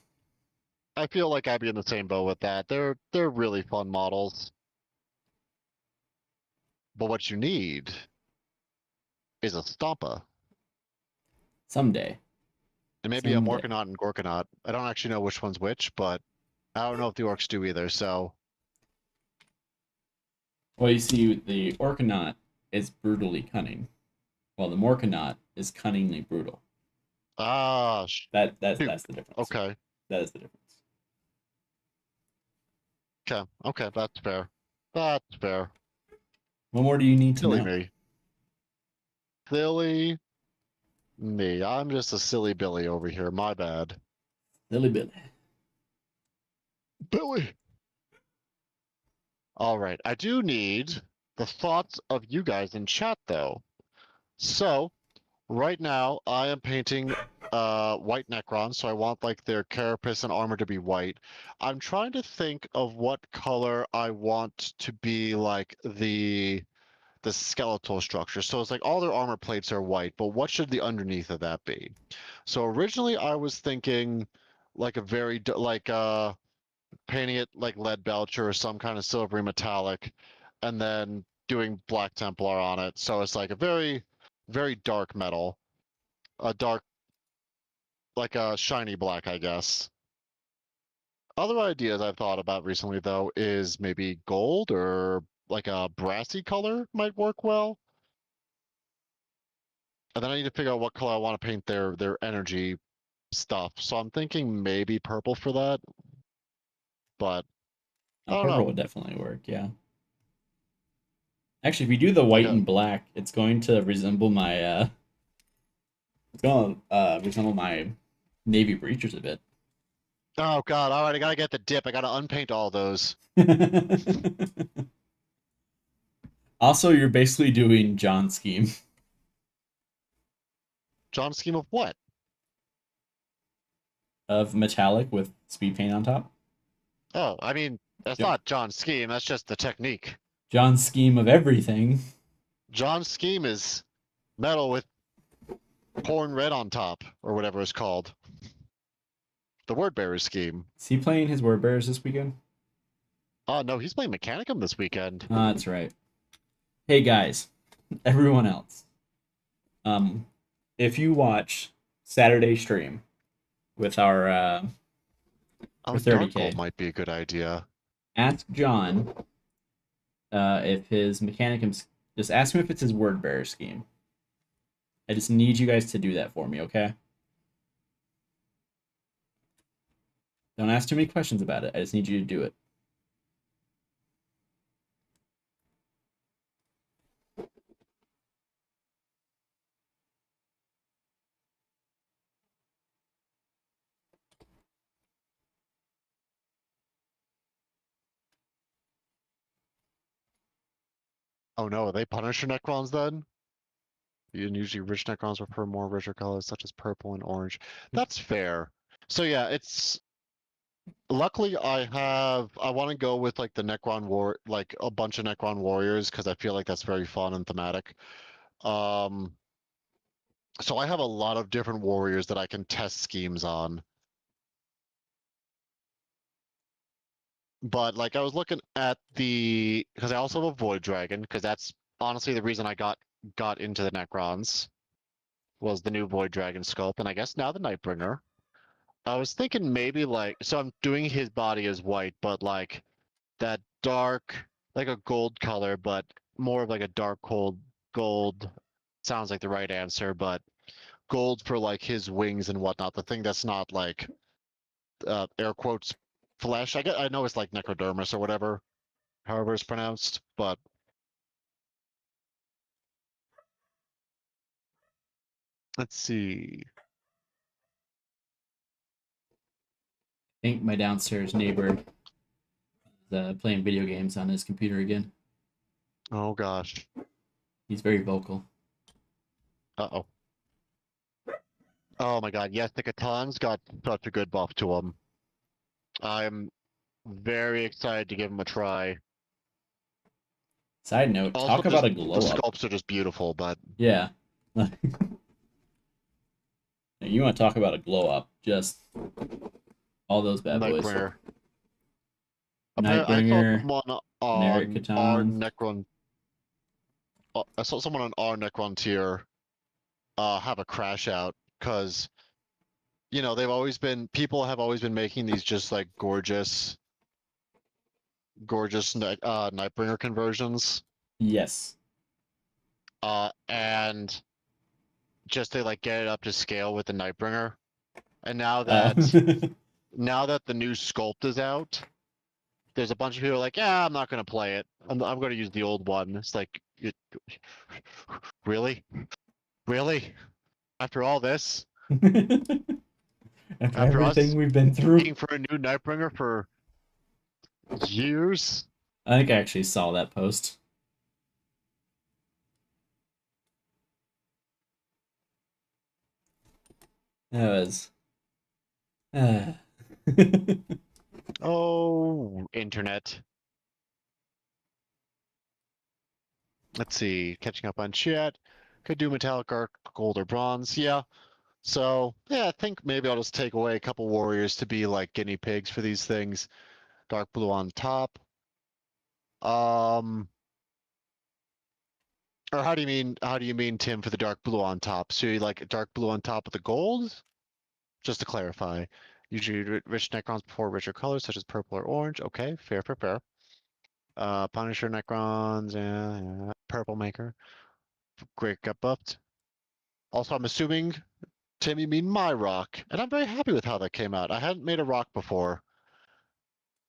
I feel like I'd be in the same boat with that. They're really fun models. But what you need is a Stompa. Someday. And maybe a Someday. Morkanaut and Gorkanaut. I don't actually know which one's which, but I don't know if the orcs do either, so. Well, you see, the Orkanaut is brutally cunning, while the Morkanaut is cunningly brutal. Ah, shoot. That's the difference. Okay. That is the difference. Okay. Okay, that's fair. That's fair. What more do you need to Silly know? me. Silly me. I'm just a silly Billy over here. My bad. Lily Billy. Billy! Alright, I do need the thoughts of you guys in chat, though. So, right now, I am painting white Necrons, so I want like their carapace and armor to be white. I'm trying to think of what color I want to be like the skeletal structure. So it's like all their armor plates are white, but what should the underneath of that be? So originally I was thinking like a very painting it like lead belcher or some kind of silvery metallic, and then doing black Templar on it. So it's like a very, very dark metal, a dark, like a shiny black, I guess. Other ideas I've thought about recently, though, is maybe gold or like a brassy color might work well. And then I need to figure out what color I want to paint their energy stuff. So I'm thinking maybe purple for that, but I don't Purple know. would definitely work. Yeah. Actually, if we do the Like white a and black, it's going to resemble my it's going to resemble my navy breachers a bit. oh god, all right, I gotta get the dip. I gotta unpaint all those. Also, you're basically doing John's scheme John scheme of what? of metallic with speed paint on top. Oh, I mean, that's not John's scheme. That's just the technique. John's scheme of everything. John's scheme is metal with corn red on top, or whatever it's called. The word bearer scheme. Is he playing his word bearers this weekend? Oh no, he's playing Mechanicum this weekend. Ah, that's right. Hey guys, everyone else. Um, if you watch Saturday stream with our for Oh, Dark 30K, Gold might be a good idea. ask John if his Mechanicum. Just ask him if it's his word bearer scheme. I just need you guys to do that for me, okay? Don't ask too many questions about it. I just need you to do it. Oh no, are they Punisher Necrons then? Usually rich Necrons prefer more richer colors such as purple and orange. That's fair. So yeah, it's luckily I want to go with like the Necron war, like a bunch of Necron warriors because I feel like that's very fun and thematic. Um, so I have a lot of different warriors that I can test schemes on. But like I was looking at because I also have a Void Dragon because that's honestly the reason I got into the Necrons was the new Void Dragon sculpt, and I guess now the Nightbringer. I was thinking maybe like so I'm doing his body as white, but like that dark, like a gold color, but more of like a dark cold gold sounds like the right answer, but gold for like his wings and whatnot. The thing that's not like air quotes flesh. I know it's like necrodermis or whatever, however it's pronounced, but let's see. I think my downstairs neighbor is playing video games on his computer again. Oh gosh. He's very vocal. Uh-oh. Oh my god, yes, the Katan's got such a good buff to him. I'm very excited to give him a try. Side note, Also, talk about just a the glow up. sculpts are just beautiful, but Yeah. You want to talk about a glow up? Just all those bad boys. Nightbringer. I saw Nightbringer, someone Generic on our Catan. Necron. I saw someone on our Necron tier have a crash out because people have always been making these just like gorgeous, gorgeous Nightbringer conversions. Yes. And just to like get it up to scale with the Nightbringer. And Uh, now that the new sculpt is out, there's a bunch of people like, yeah, I'm not gonna play it. I'm gonna use the old one. It's like, really, really? After all this, After after everything us we've been through, waiting for a new Nightbringer for years. I think I actually saw that post. That was. Uh... Oh, internet. Let's see. Catching up on chat. Could do metallic arc, gold or bronze. Yeah. So yeah, I think maybe I'll just take away a couple warriors to be like guinea pigs for these things. Dark blue on top. Um, or how do you mean, Tim, for the dark blue on top? So you like dark blue on top of the gold? Just to clarify. Usually rich Necrons before richer colors such as purple or orange. Okay, fair, fair, fair. Punisher Necrons, yeah, purple maker. Great, got buffed. Also, I'm assuming, Tim, you mean my rock, and I'm very happy with how that came out. I hadn't made a rock before,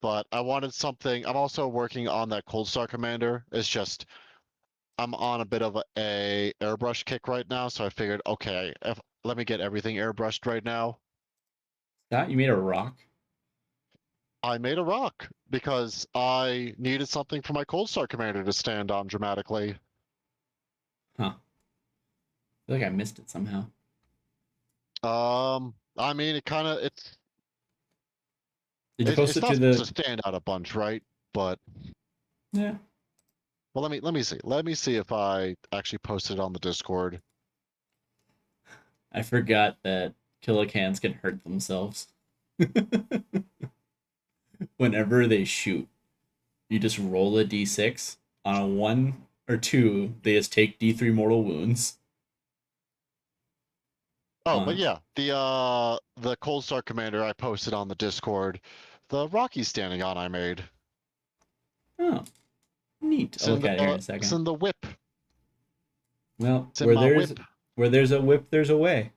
but I wanted something. I'm also working on that Cold Star Commander. It's just I'm on a bit of a airbrush kick right now, so I figured, okay, let me get everything airbrushed right now. Scott, you made a rock? I made a rock because I needed something for my Cold Star Commander to stand on dramatically. Huh. I feel like I missed it somehow. I mean, Did you post it's it not to supposed to the? stand out a bunch, right? But Yeah. well, let me see. Let me see if I actually posted it on the Discord. I forgot that Killa Kans can hurt themselves. Whenever they shoot, you just roll a d6. On a 1 or 2, they just take d3 mortal wounds. Oh, but On yeah, the Cold Star Commander I posted on the Discord, the Rocky standing on I made. Oh, neat. I'll look at it here in a It's second. in the whip. Well, It's in my whip. where there's a whip, there's a way.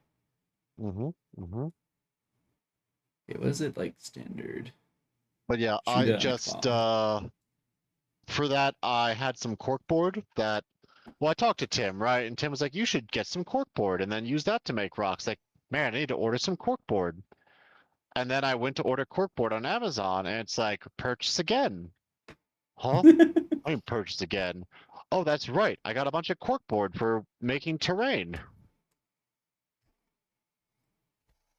Mm-hmm. Mm-hmm. It was it like standard. But yeah, Shoot I a just icon. for that I had some corkboard that well, I talked to Tim, right? And Tim was like, you should get some corkboard and then use that to make rocks. Like, man, I need to order some corkboard. And then I went to order corkboard on Amazon and it's like, purchase again. Huh? I didn't purchase again. Oh, that's right. I got a bunch of corkboard for making terrain.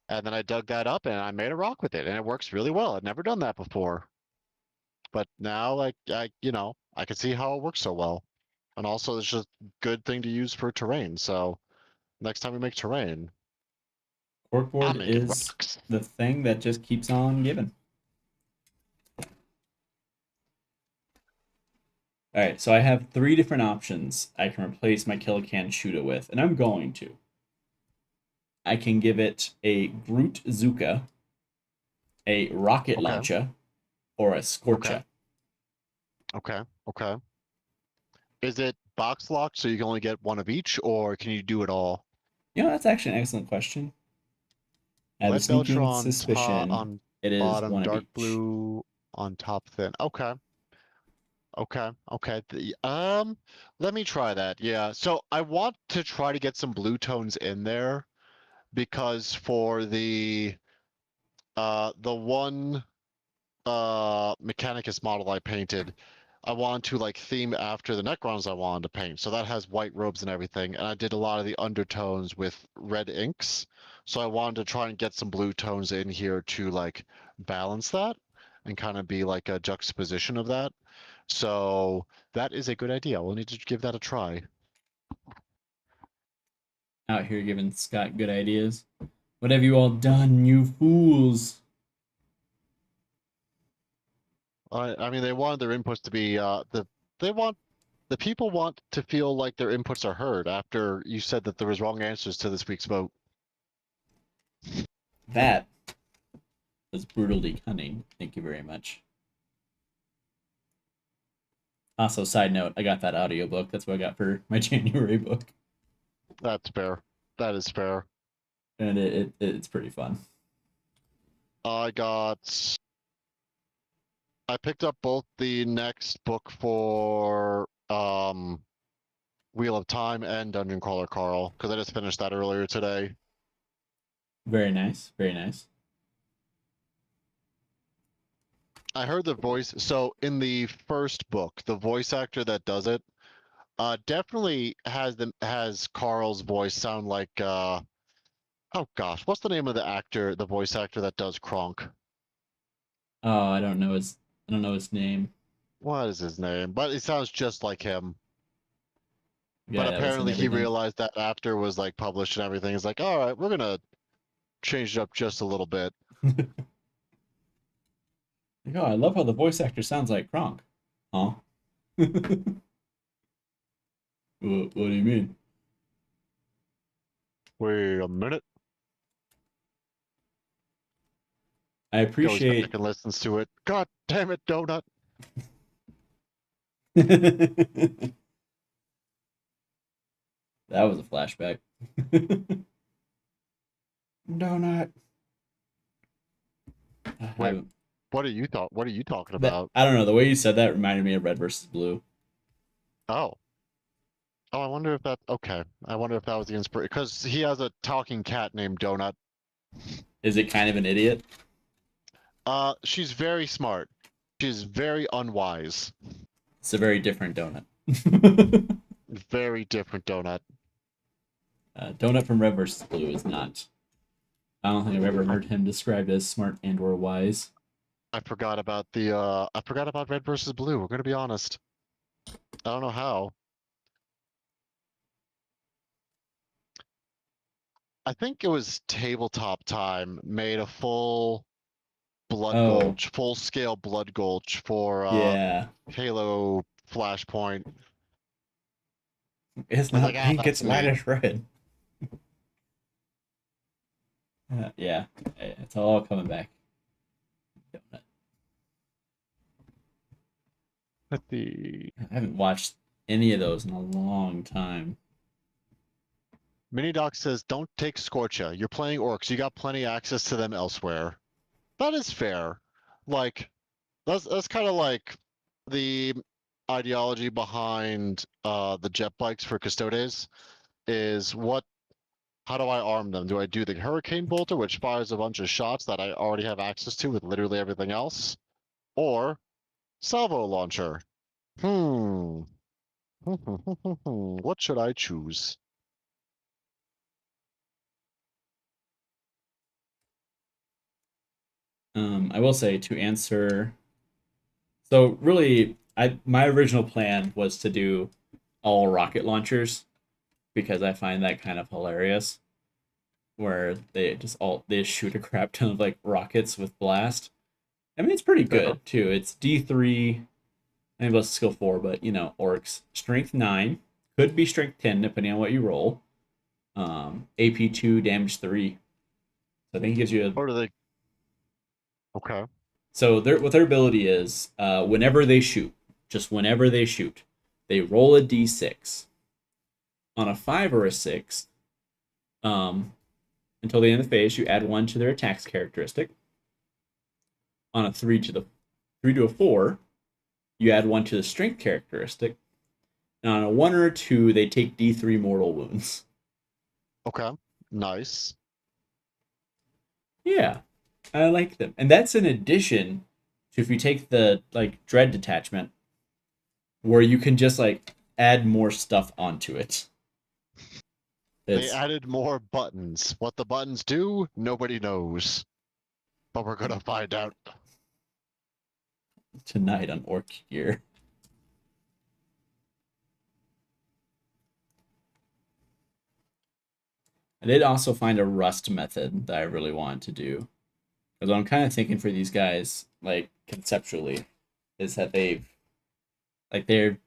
And then I dug that up and I made a rock with it and it works really well. I'd never done that before. But now like I can see how it works so well. And also it's just a good thing to use for terrain. So next time we make terrain, I'm Corkboard making is rocks. the thing that just keeps on giving. All right, so I have 3 different options I can replace my Killacan Shooter with, and I'm going to. I can give it a Groot Zuka, a rocket Okay, launcher, or a okay, Scorcha. okay, okay. Is it box locked so you can only get one of each, or can you do it all? You know, that's actually an excellent question. I have a Lead belcher sneaking on top suspicion on it is bottom, one of dark each. blue on top thin. Okay, okay, okay. Let me try that. Yeah. So I want to try to get some blue tones in there because for the one Mechanicus model I painted, I wanted to like theme after the Necrons I wanted to paint. So that has white robes and everything. And I did a lot of the undertones with red inks. So I wanted to try and get some blue tones in here to like balance that and kind of be like a juxtaposition of that. So that is a good idea. We'll need to give that a try. Out here giving Scott good ideas. What have you all done, you fools? I mean, they wanted their inputs to be they want the people want to feel like their inputs are heard after you said that there was wrong answers to this week's vote. That was brutally cunning. Thank you very much. Also, side note, I got that audiobook. That's what I got for my January book. That's fair. That is fair. And it's pretty fun. I got. I picked up both the next book for Wheel of Time and Dungeon Crawler Carl because I just finished that earlier today. Very nice. Very nice. I heard the voice. So in the first book, the voice actor that does it, definitely has Carl's voice sound like oh gosh, what's the name of the voice actor that does Kronk? Oh, I don't know his name. What is his name? But it sounds just like him. The But guy that was in apparently he everything. realized that after was like published and everything. It's like, all right, we're gonna changed it up just a little bit. Like, oh, I love how the voice actor sounds like Kronk. Huh? What do you mean? Wait a minute. I Goes back appreciate. and listens to it. God damn it, Donut. That was a flashback. Donut. I Wait, haven't- what are you talking that about? I don't know. The way you said that reminded me of Red versus Blue. Oh. Oh, I wonder if that okay. I wonder if that was the inspiration because he has a talking cat named Donut. Is it kind of an idiot? She's very smart. She's very unwise. It's a very different donut. Very different Donut. Donut from Red vs. Blue is not. I don't think I've ever heard him described as smart and or wise. I forgot about I forgot about Red versus Blue. We're gonna be honest. I don't know how. I think it was Tabletop Time made a full Blood Oh, Gulch, full scale Blood Gulch for yeah. Halo Flashpoint. It's I was not like, ah, pink, that's it's me. lightish red. Yeah, it's all coming back. Donut. Let the I haven't watched any of those in a long time. Minidoc says, "Don't take Scorcha. You're playing orcs. You got plenty access to them elsewhere." That is fair. Like that's kind of like the ideology behind the jet bikes for Custodes is how do I arm them? Do I do the Hurricane Bolter, which fires a bunch of shots that I already have access to with literally everything else? Or Salvo Launcher? Hmm. What should I choose? I will say to answer. So really, my original plan was to do all rocket launchers because I find that kind of hilarious, where they shoot a crap ton of like rockets with blast. I mean, it's pretty Fair. good too. It's D3, I think plus skill 4, but you know, orcs strength 9, could be strength 10 depending on what you roll. AP 2, damage 3. So I think it gives you a. Or do they? Okay. So what their ability is, whenever they shoot, just whenever they shoot, they roll a d6. On a 5 or a 6, um, until the end of the phase, you add 1 to their attacks characteristic. On a 3 to a 4, you add 1 to the strength characteristic. And on a 1 or a 2, they take d3 mortal wounds. Okay. Nice. Yeah, I like them. And that's in addition to if you take the like dread detachment, where you can just like add more stuff onto it. They It's added more buttons. What the buttons do, nobody knows. But we're gonna find out. tonight on Orc Gear. I did also find a rust method that I really wanted to do. Because what I'm kind of thinking for these guys, like conceptually, is that they're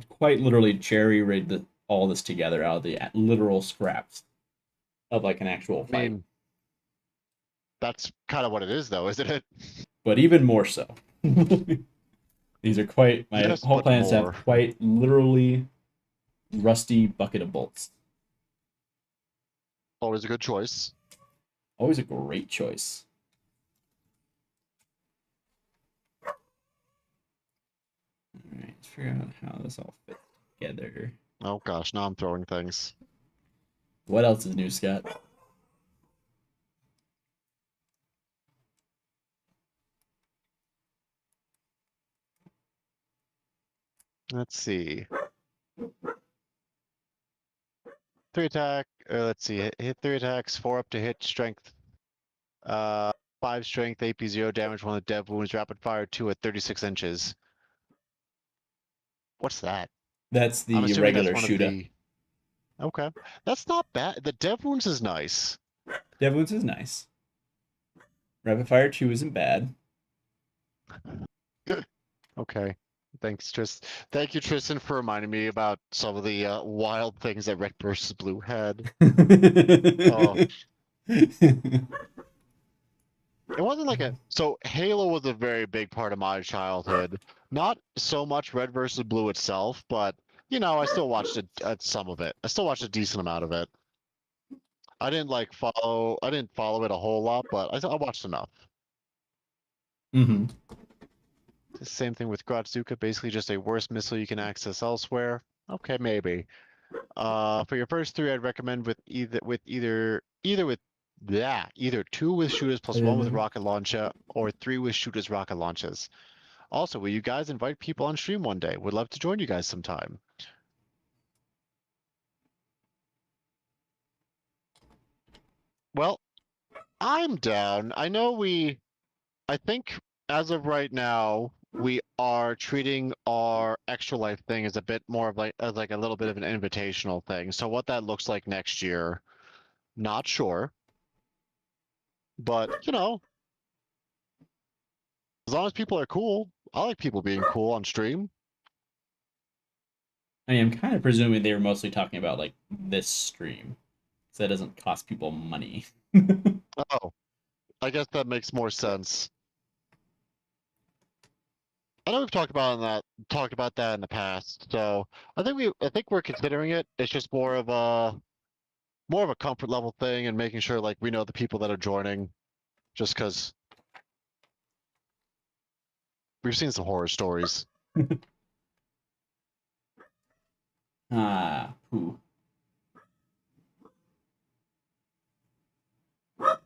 quite literally jerry rigged all this together out of the literal scraps of like an actual I fight. mean, that's kind of what it is, though, isn't it? But even more so. These are quite. My Yes, whole but plan is to have more. quite literally rusty bucket of bolts. Always a good choice. Always a great choice. All right, let's figure out how this all fits together. Oh gosh, now I'm throwing things. What else is new, Scott? Let's see. 3 attack. Let's see. Hit 3 attacks. 4 up to hit. Strength. Uh, 5 strength. AP 0 damage. 1 of the dev wounds. Rapid fire. 2 at 36 inches. What's that? That's I'm the assuming that's regular one of shooter. the. Okay, that's not bad. The dev wounds is nice. Dev Wounds is nice. Rapid Fire 2 isn't bad. Okay. Thanks, Tristan. Thank you, Tristan, for reminding me about some of the wild things that Red versus Blue had. Oh, it wasn't like a. So Halo was a very big part of my childhood. Not so much Red versus Blue itself, but I still watched some of it. I still watched a decent amount of it. I didn't like follow. I didn't follow it a whole lot, but I watched enough. Mm-hmm. The same thing with Gratsuka, basically just a worse missile you can access elsewhere. Okay, maybe. For your first three, I'd recommend either two with shooters plus one with rocket launcher, or three with shooters rocket launches. Also, will you guys invite people on stream one day? Would love to join you guys sometime. Well, I'm down. I think as of right now, we are treating our extra life thing as a bit more of as like a little bit of an invitational thing. So what that looks like next year, not sure. But as long as people are cool, I like people being cool on stream. I mean, I'm kind of presuming they were mostly talking about like this stream, so that doesn't cost people money. Oh, I guess that makes more sense. I know we've talked about that in the past, so I think we're considering it. It's just more of a comfort level thing and making sure like we know the people that are joining, just because we've seen some horror stories. Pooh. But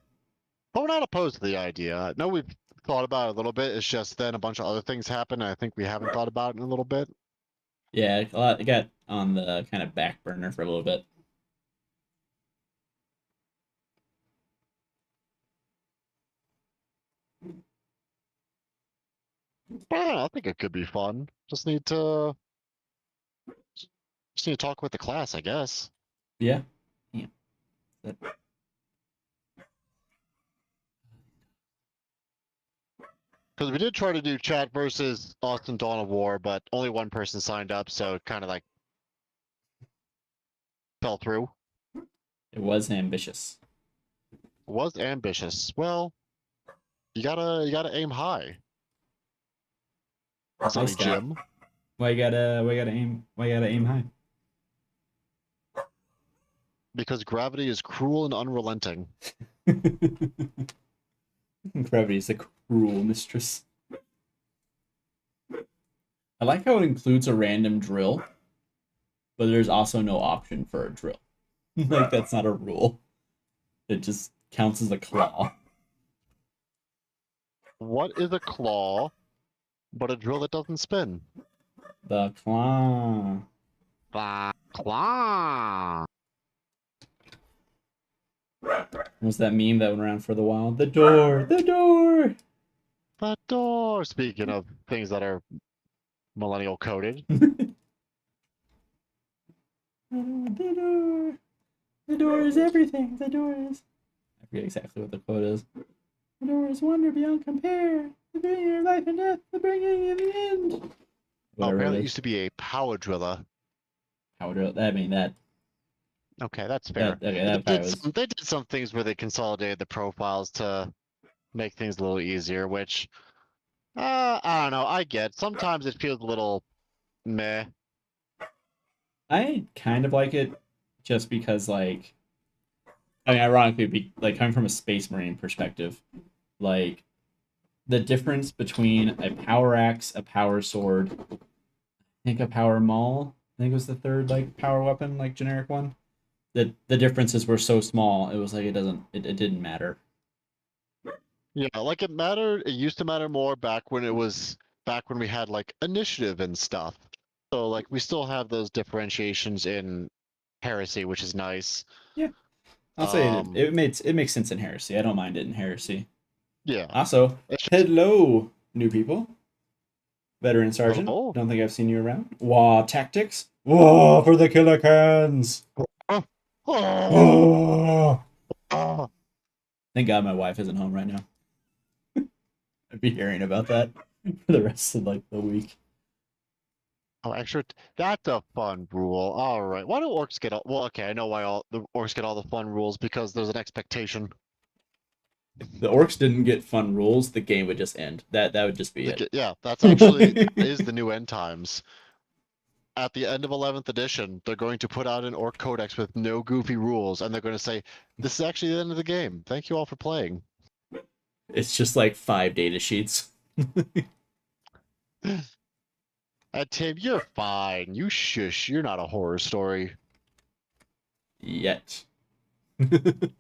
we're not opposed to the idea. I know we've thought about it a little bit. It's just then a bunch of other things happen, and I think we haven't thought about it in a little bit. Yeah, a lot. It got on the kind of back burner for a little bit. But I don't know, I think it could be fun. Just need to talk with the class, I guess. Yeah. Yeah. That, Because we did try to do chat versus Austin Dawn of War, but only one person signed up, so it kind of like fell through. it was ambitious. Was ambitious. Well, you gotta aim high. Sorry, Nice Jim. Why you gotta aim high? Because gravity is cruel and unrelenting. Gravity is a cruel mistress. I like how it includes a random drill, but there's also no option for a drill. Like that's not a rule. It just counts as a claw. What is a claw but a drill that doesn't spin? The claw. The claw. What's that meme that went around for the while? The door. The door. The door. Speaking of things that are millennial coded. The door. The door is everything. The door is. I forget exactly what the quote is. The door is wonder beyond compare. The bringing of life and death. The bringing of the end. Oh, Whatever apparently it it is. used to be a power driller. How would I mean that? Okay, that's fair. Okay, that part was. They did some things where they consolidated the profiles to make things a little easier, which I don't know. I get. Sometimes it feels a little meh. I kind of like it, just because like. I mean, ironically, like coming from a space marine perspective, like the difference between a power axe, a power sword, I think a power maul, I think it was the third like power weapon, like generic one. The differences were so small, it was like it didn't matter. Yeah, like it mattered. It used to matter more back when we had like initiative and stuff. So like we still have those differentiations in Heresy, which is nice. Yeah, I'll say Um, it makes sense in Heresy. I don't mind it in Heresy. yeah. Also, It's just hello, new people. Veteran Sergeant, oh, don't think I've seen you around. Wah tactics. Wah for the Killa Kans. oh, oh, Wah. oh. Thank God my wife isn't home right now. I'd be hearing about that for the rest of like the week. Oh, extra. That's a fun rule. All right. Why do orcs get all? Well, okay, I know why all the orcs get all the fun rules because there's an expectation. The orcs didn't get fun rules, the game would just end. That would just be it. Yeah, that's actually that is the new end times. At the end of 11th edition, they're going to put out an orc codex with no goofy rules, and they're going to say, "This is actually the end of the game. Thank you all for playing." It's just like 5 data sheets. Tim, you're fine. You shush. You're not a horror story. Yet.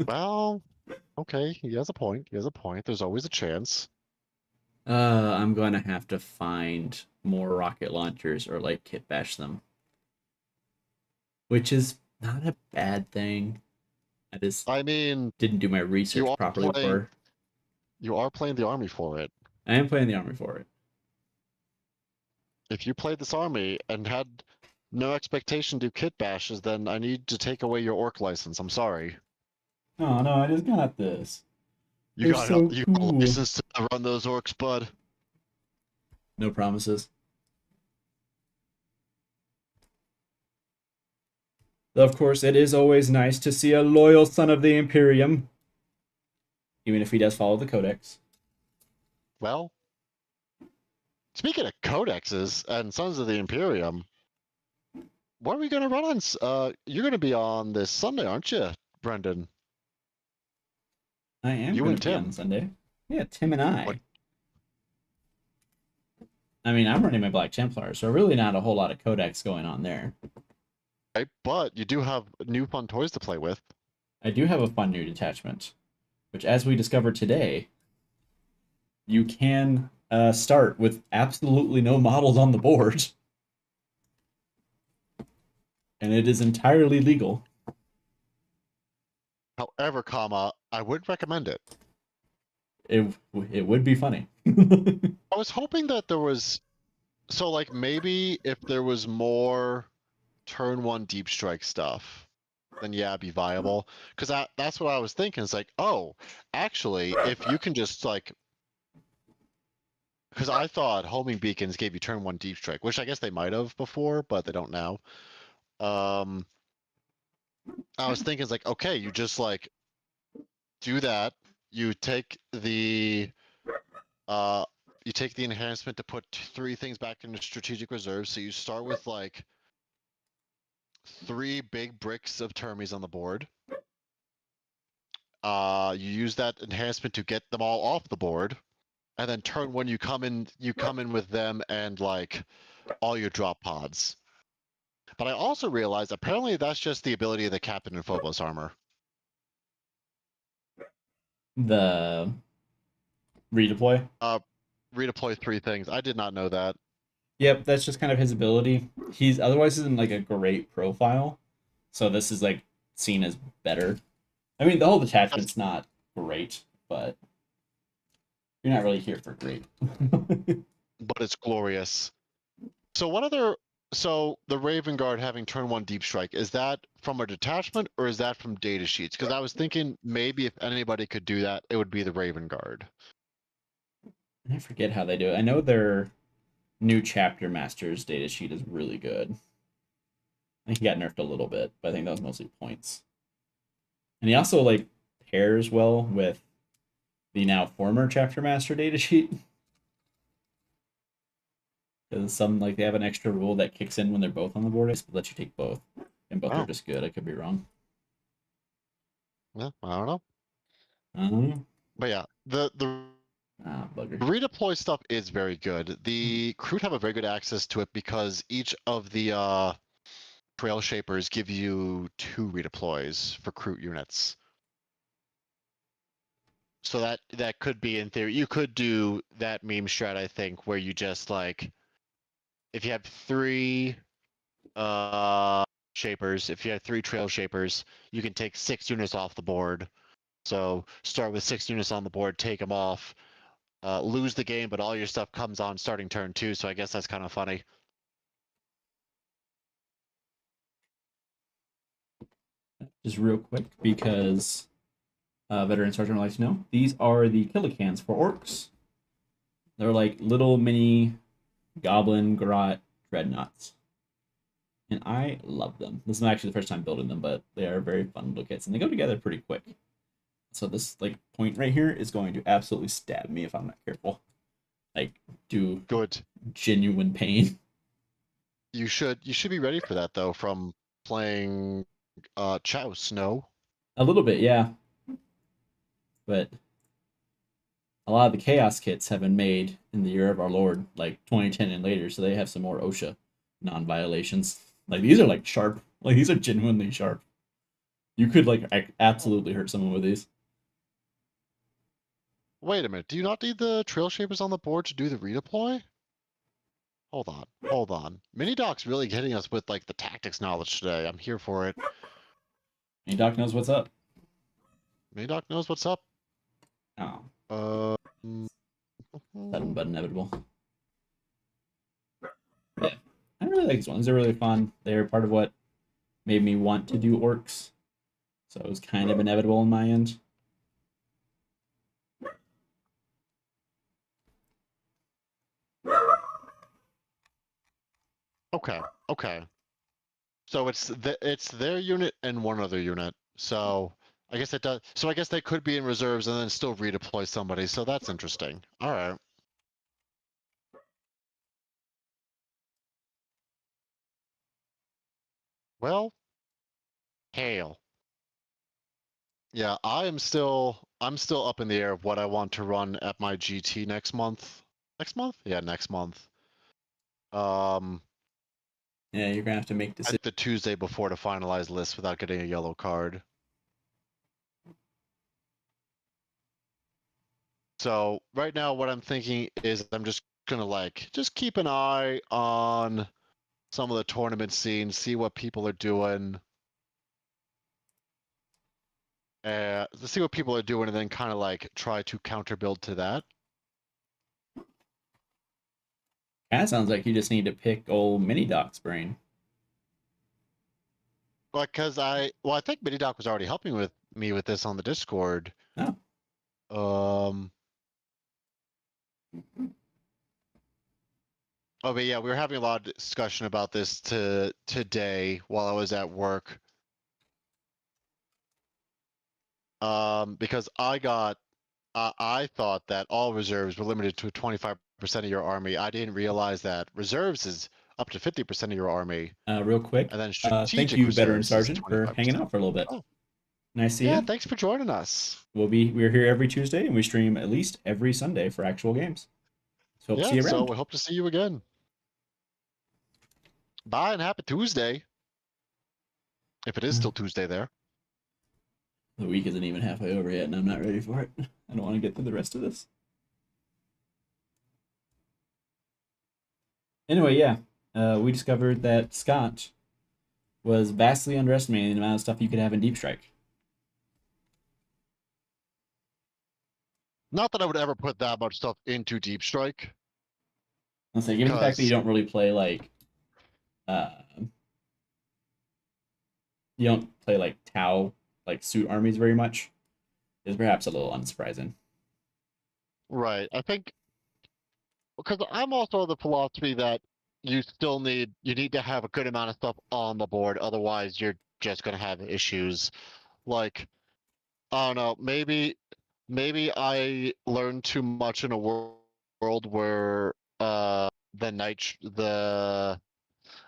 Well, okay. He has a point. He has a point. There's always a chance. I'm going to have to find more rocket launchers or like kit bash them. Which is not a bad thing. I just I mean, didn't do my research are properly before. you are playing the army for it. I am playing the army for it. If you played this army and had no expectation to do kit bashes, then I need to take away your orc license. I'm sorry. Oh no, I just got this. You They're got so you got a cool. license to run those orcs, bud. No promises. Though, of course, it is always nice to see a loyal son of the Imperium. Even if he does follow the Codex. Well, speaking of codexes and Sons of the Imperium, what are we gonna run on? You're gonna be on this Sunday, aren't you, Brenden? I am You going and to be on Tim. Sunday. Yeah, Tim and I. What? I mean, I'm running my Black Templar, so really not a whole lot of Codex going on there. Right? But you do have new fun toys to play with. I do have a fun new detachment, which, as we discovered today, you can start with absolutely no models on the board, and it is entirely legal. However, I would recommend it. It would be funny. I was hoping that there was so like maybe if there was more turn one deep strike stuff, then yeah, it'd be viable. Because that's what I was thinking. It's like, oh, actually, if you can just like, because I thought homing beacons gave you turn one deep strike, which I guess they might have before, but they don't now. Um, I was thinking it's like, okay, you just like do that. You take the uh, you take the enhancement to put 3 things back into strategic reserve. So you start with like 3 big bricks of termies on the board. You use that enhancement to get them all off the board, and then turn when you come in with them and like all your drop pods. But I also realized apparently that's just the ability of the captain and Phobos armor. The redeploy. Redeploy 3 things. I did not know that. Yep, that's just kind of his ability. He's otherwise isn't like a great profile, so this is like seen as better. I mean, the whole That's, detachment's not great, but you're not really here for great. but it's glorious. So what other? So the Raven Guard having turn one deep strike, is that from a detachment or is that from data sheets? Because I was thinking maybe if anybody could do that, it would be the Raven Guard. I forget how they do it. I know their new chapter master's data sheet is really good. I think he got nerfed a little bit, but I think that was mostly points. And he also like pairs well with the now former chapter master data sheet. Because some like they have an extra rule that kicks in when they're both on the board. It lets you take both, and both are Oh, just good. I could be wrong. yeah, I don't know. Um, But yeah, the bugger. redeploy stuff is very good. The crew have a very good access to it because each of the trail shapers give you 2 redeploys for crew units. So that could be in theory. You could do that meme strat, I think, where you just like if you have 3 shapers, if you have 3 trail shapers, you can take 6 units off the board. So start with 6 units on the board, take them off, lose the game, but all your stuff comes on starting turn 2. So I guess that's kind of funny. Just real quick because veteran sergeant would like to know, these are the Killa Kans for orcs. They're like little mini goblin garrote dreadnoughts. And I love them. This is actually the first time building them, but they are very fun to look at, and they go together pretty quick. So this like point right here is going to absolutely stab me if I'm not careful. Like do Good. genuine pain. You should be ready for that though from playing Chouse, no? A little bit, yeah. But a lot of the chaos kits have been made in the year of our Lord, like 2010 and later, so they have some more OSHA non-violations. Like these are like sharp. Like these are genuinely sharp. You could like absolutely hurt someone with these. Wait a minute, do you not need the trail shapers on the board to do the redeploy? Hold on, hold on. Mini Doc's really hitting us with like the tactics knowledge today. I'm here for it. And Doc knows what's up. Mini Doc knows what's up. Oh, sudden but inevitable. Yeah, I really like these ones. They're really fun. They're part of what made me want to do orcs. So it was kind of inevitable on my end. Okay, okay. So it's their unit and one other unit. So I guess it does. So I guess they could be in reserves and then still redeploy somebody. So that's interesting. All right. Well, hail. Yeah, I'm still up in the air of what I want to run at my GT next month. Next month? Yeah, next month. Um, Yeah, you're gonna have to make decisions. at the Tuesday before to finalize list without getting a yellow card. So right now what I'm thinking is I'm just gonna like just keep an eye on some of the tournament scenes, see what people are doing. See what people are doing and then kind of like try to counter build to that. Kind of sounds like you just need to pick old Mini Doc's brain. Because I think MiniDoc was already helping with me with this on the Discord. Oh, Um, oh, but yeah, we were having a lot of discussion about this today while I was at work. Because I thought that all reserves were limited to 25% of your army. I didn't realize that reserves is up to 50% of your army, real quick. and then Thank strategic you, veteran reserves is sergeant, for hanging 25%. out for a little bit. Oh, Nice to see yeah, you. thanks for joining us. We're here every Tuesday, and we stream at least every Sunday for actual games. So hope to see Yeah, you so around. we hope to see you again. Bye and happy Tuesday. If it is still Tuesday there. The week isn't even halfway over yet, and I'm not ready for it. I don't want to get through the rest of this. Anyway, yeah, we discovered that Scott was vastly underestimating the amount of stuff you could have in Deep Strike. Not that I would ever put that much stuff into Deep Strike. I'll say, given the fact that you don't really play like, uh, you don't play like Tau like suit armies very much, is perhaps a little unsurprising. Right. I think because I'm also of the philosophy that you need to have a good amount of stuff on the board, otherwise you're just gonna have issues. Like, I don't know, maybe I learned too much in a world where the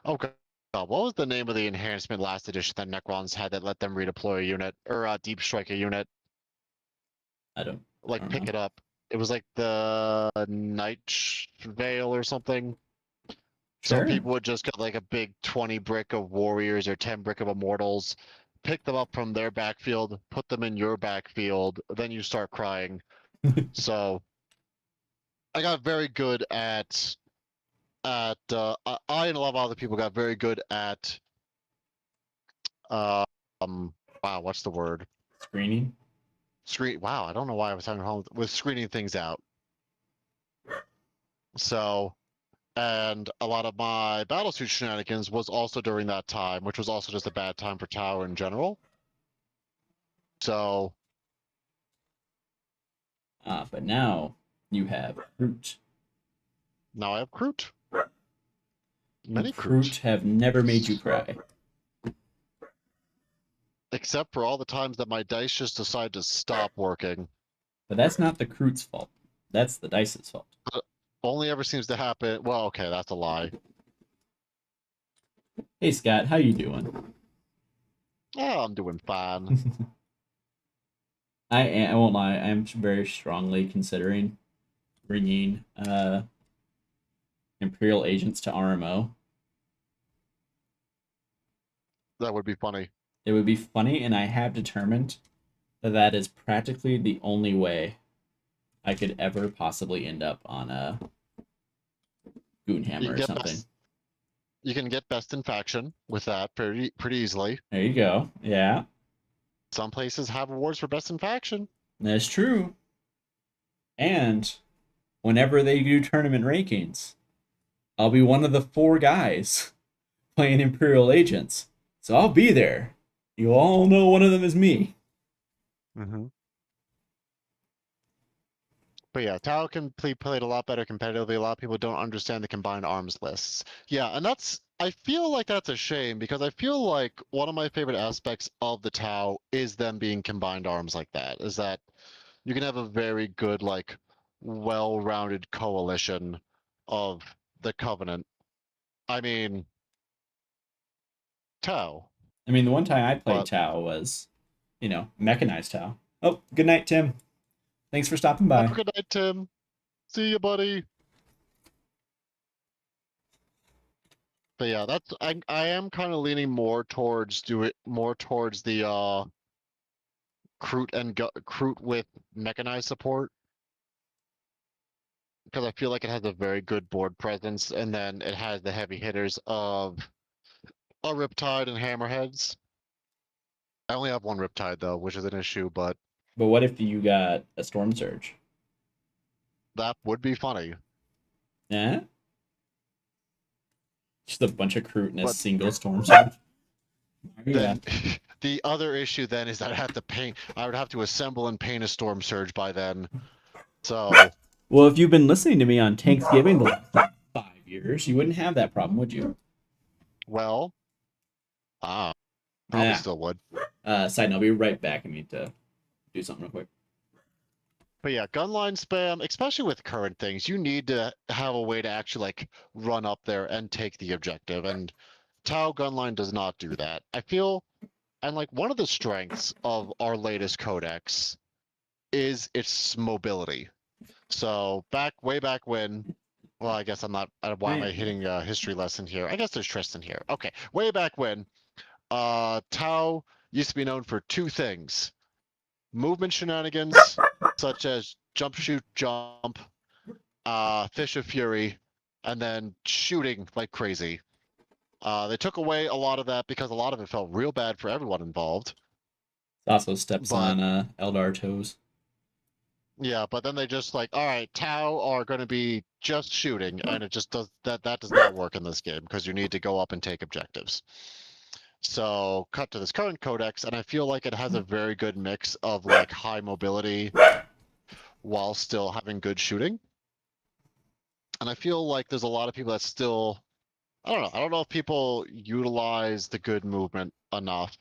oh god, what was the name of the enhancement last edition that Necrons had that let them redeploy a unit or deep strike a unit? I don't Like pick know. it up. It was like the Night Veil or something. So Sure. people would just get like a big 20 brick of warriors or 10 brick of immortals, pick them up from their backfield, put them in your backfield, then you start crying. So I got very good I and a lot of other people got very good at uh, wow, what's the word? Screening. Wow, I don't know why I was having a problem with screening things out. So and a lot of my battlesuit shenanigans was also during that time, which was also just a bad time for Tower in general. So But now you have Groot. Now I have Groot. Many Groot Groot. have never made you cry. Except for all the times that my dice just decide to stop working. But that's not the Groot's fault. That's the dice's fault. Only ever seems to happen. Well, okay, that's a lie. Hey Scott, how you doing? Oh, I'm doing fine. I won't lie. I'm very strongly considering bringing Imperial agents to RMO. That would be funny. It would be funny, and I have determined that that is practically the only way I could ever possibly end up on a Goonhammer or something. You can get best in faction with that pretty easily. There you go. Yeah, Some places have awards for best in faction. that's true. And whenever they do tournament rankings, I'll be one of the 4 guys playing Imperial agents. So I'll be there. You all know one of them is me. Mm-hmm. But yeah, Tau can be played a lot better competitively. A lot of people don't understand the combined arms lists. Yeah, and I feel like that's a shame because I feel like one of my favorite aspects of the Tau is them being combined arms like that. Is that you can have a very good, like, well-rounded coalition of the Covenant. I mean, Tau. I mean, the one time I played But Tau was, mechanized Tau. Oh, good night, Tim. Thanks for stopping have a by. good night, Tim. See you, buddy. But yeah, I am kind of leaning more towards the Kroot with mechanized support because I feel like it has a very good board presence, and then it has the heavy hitters of a Riptide and Hammerheads. I only have one Riptide though, which is an issue, but But what if you got a Storm Surge? that would be funny. Yeah? Just a bunch of Kroot in a But single Storm Surge? Yeah. then the other issue then is that I would have to assemble and paint a Storm Surge by then. So Well, if you've been listening to me on Thanksgiving the last 5 years, you wouldn't have that problem, would you? well, probably Yeah. still would. Side note, I'll be right back. I need to do something real quick. But yeah, gunline spam, especially with current things, you need to have a way to actually like run up there and take the objective. And Tau gunline does not do that. I feel, and like one of the strengths of our latest codex is its mobility. So way back when, well, I guess I'm not. Why am I hitting a history lesson here? I guess there's Tristan here. Okay, way back when, Tau used to be known for 2 things: movement shenanigans, such as jump, shoot, jump, Fish of Fury, and then shooting like crazy. They took away a lot of that because a lot of it felt real bad for everyone involved. It also steps But on Eldar toes. yeah, but then they just like, all right, Tau are going to be just shooting, and it just does that. That does not work in this game because you need to go up and take objectives. So cut to this current codex, and I feel like it has a very good mix of like high mobility while still having good shooting. And I feel like there's a lot of people that still, I don't know. I don't know if people utilize the good movement enough.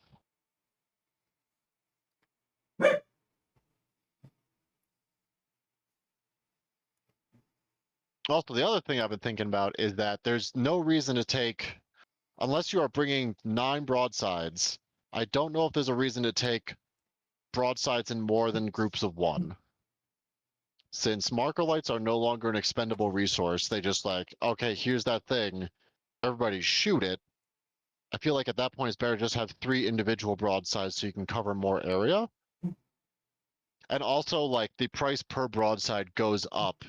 Also, the other thing I've been thinking about is that there's no reason to take, unless you are bringing 9 broadsides, I don't know if there's a reason to take broadsides in more than groups of 1. Since marker lights are no longer an expendable resource, they just like, okay, here's that thing, everybody shoot it. I feel like at that point it's better to just have 3 individual broadsides so you can cover more area. And also, like, the price per broadside goes up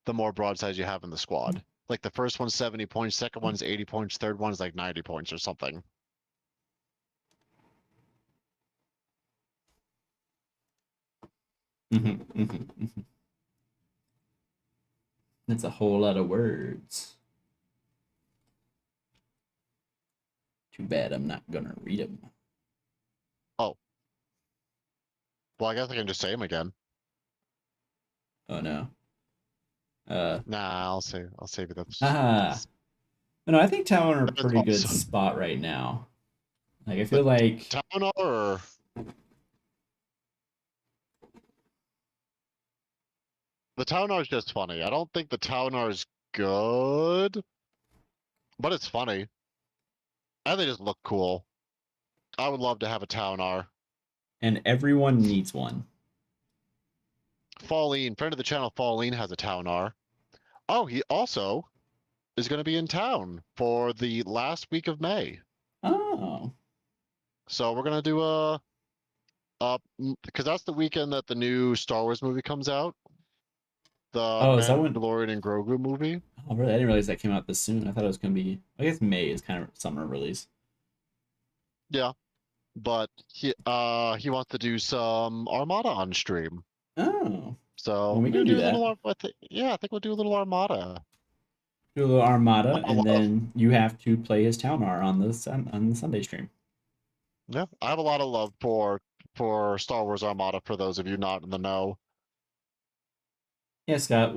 the more broadsides you have in the squad. Like, the first one's 70 points, second one's 80 points, third one's like 90 points or something. That's a whole lot of words. Too bad I'm not gonna read them. Oh. Well, I guess I can just say them again. Oh no. Nah, I'll save you Ah. No, I think Town are a that's pretty good also spot right now. Like I the feel like town or the town is just funny. I don't think the town is good, but it's funny. And they just look cool. I would love to have a town R. and everyone needs one. Pauline, friend of the channel, Pauline has a town R. Oh, he also is going to be in town for the last week of May. Oh. So we're going to do because that's the weekend that the new Star Wars movie comes out, the Oh, is that when Mandalorian and Grogu movie. Oh really? I didn't realize that came out this soon. I thought it was gonna be I guess May is kind of summer release. Yeah, but he wants to do some Armada on stream. Oh. Well, So we we're can gonna do do a little. that. Yeah, I think we'll do a little Armada. Do a little Armada, I have a and lot of then you have to play his Town R on the Sunday stream. yeah, I have a lot of love for Star Wars Armada. For those of you not in the know, Yeah, Scott.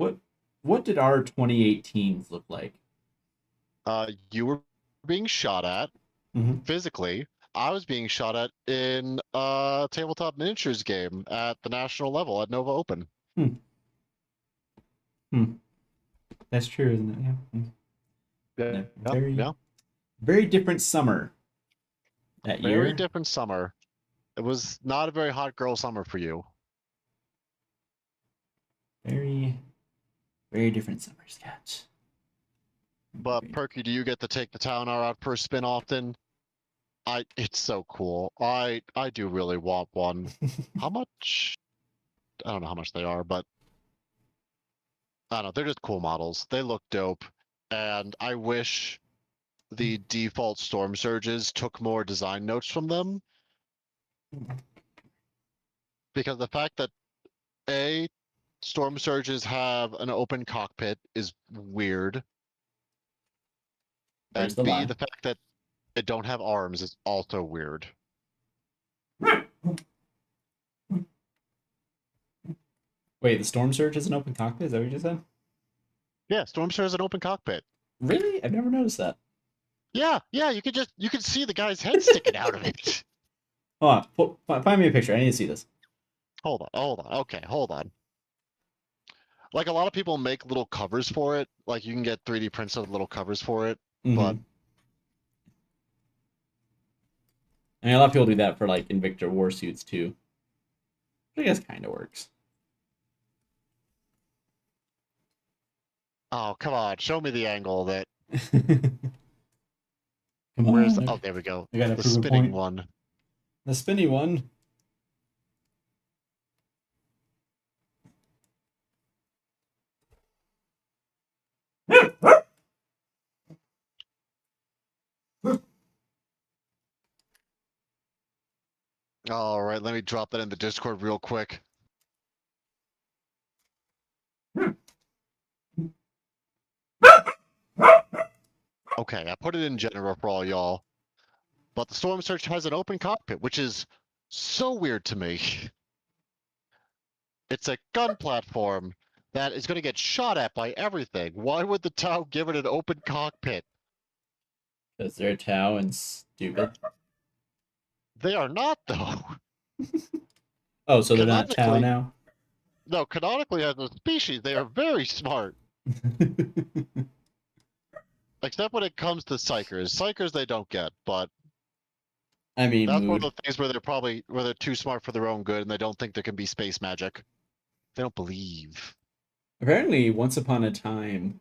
What did our 2018s look like? you were being shot at Mm-hmm. physically. I was being shot at in a tabletop miniatures game at the national level at Nova Open. Hmm. Hmm. That's true, isn't it? Yeah. Hmm. Yeah, Yeah. yeah, Very yeah. very different summer that Very year. different summer. It was not a very hot girl summer for you. Very very different summer, Scott. But Perky, do you get to take the town R out for a spin often? It's so cool. I do really want one. How much? I don't know how much they are, but I don't know. They're just cool models. They look dope. And I wish the default Storm Surges took more design notes from them, because the fact that A, Storm Surges have an open cockpit is weird, Where's and the B, lie? the fact that they don't have arms is also weird. Wait, the Storm Surge is an open cockpit? Is that what you just said? Yeah, Storm Surge has an open cockpit. Really? I've never noticed that. Yeah, yeah, you could see the guy's head sticking out of it. Hold on. Find me a picture. I need to see this. Hold on. Okay, hold on. Like a lot of people make little covers for it. Like you can get 3D prints of little covers for it, but Mm-hmm. I mean, a lot of people do that for like Invictor war suits too. Which I guess kind of works. oh, come on, show me the angle that Come where's on. oh, there we go. I gotta The prove a spinning point. one. The spinny one. All right, let me drop that in the Discord real quick. Okay, I put it in general for all y'all. But the Storm Surge has an open cockpit, which is so weird to me. It's a gun platform that is going to get shot at by everything. Why would the Tau give it an open cockpit? Because they're Tau and stupid. They are not, though. Oh, so they're not Tau Canonically, now? no, canonically as a species, they are very smart. Except when it comes to Psychers. Psychers they don't get, but I mean, that's one of mood. the things where they're too smart for their own good and they don't think there can be space magic. They don't believe. Apparently, once upon a time,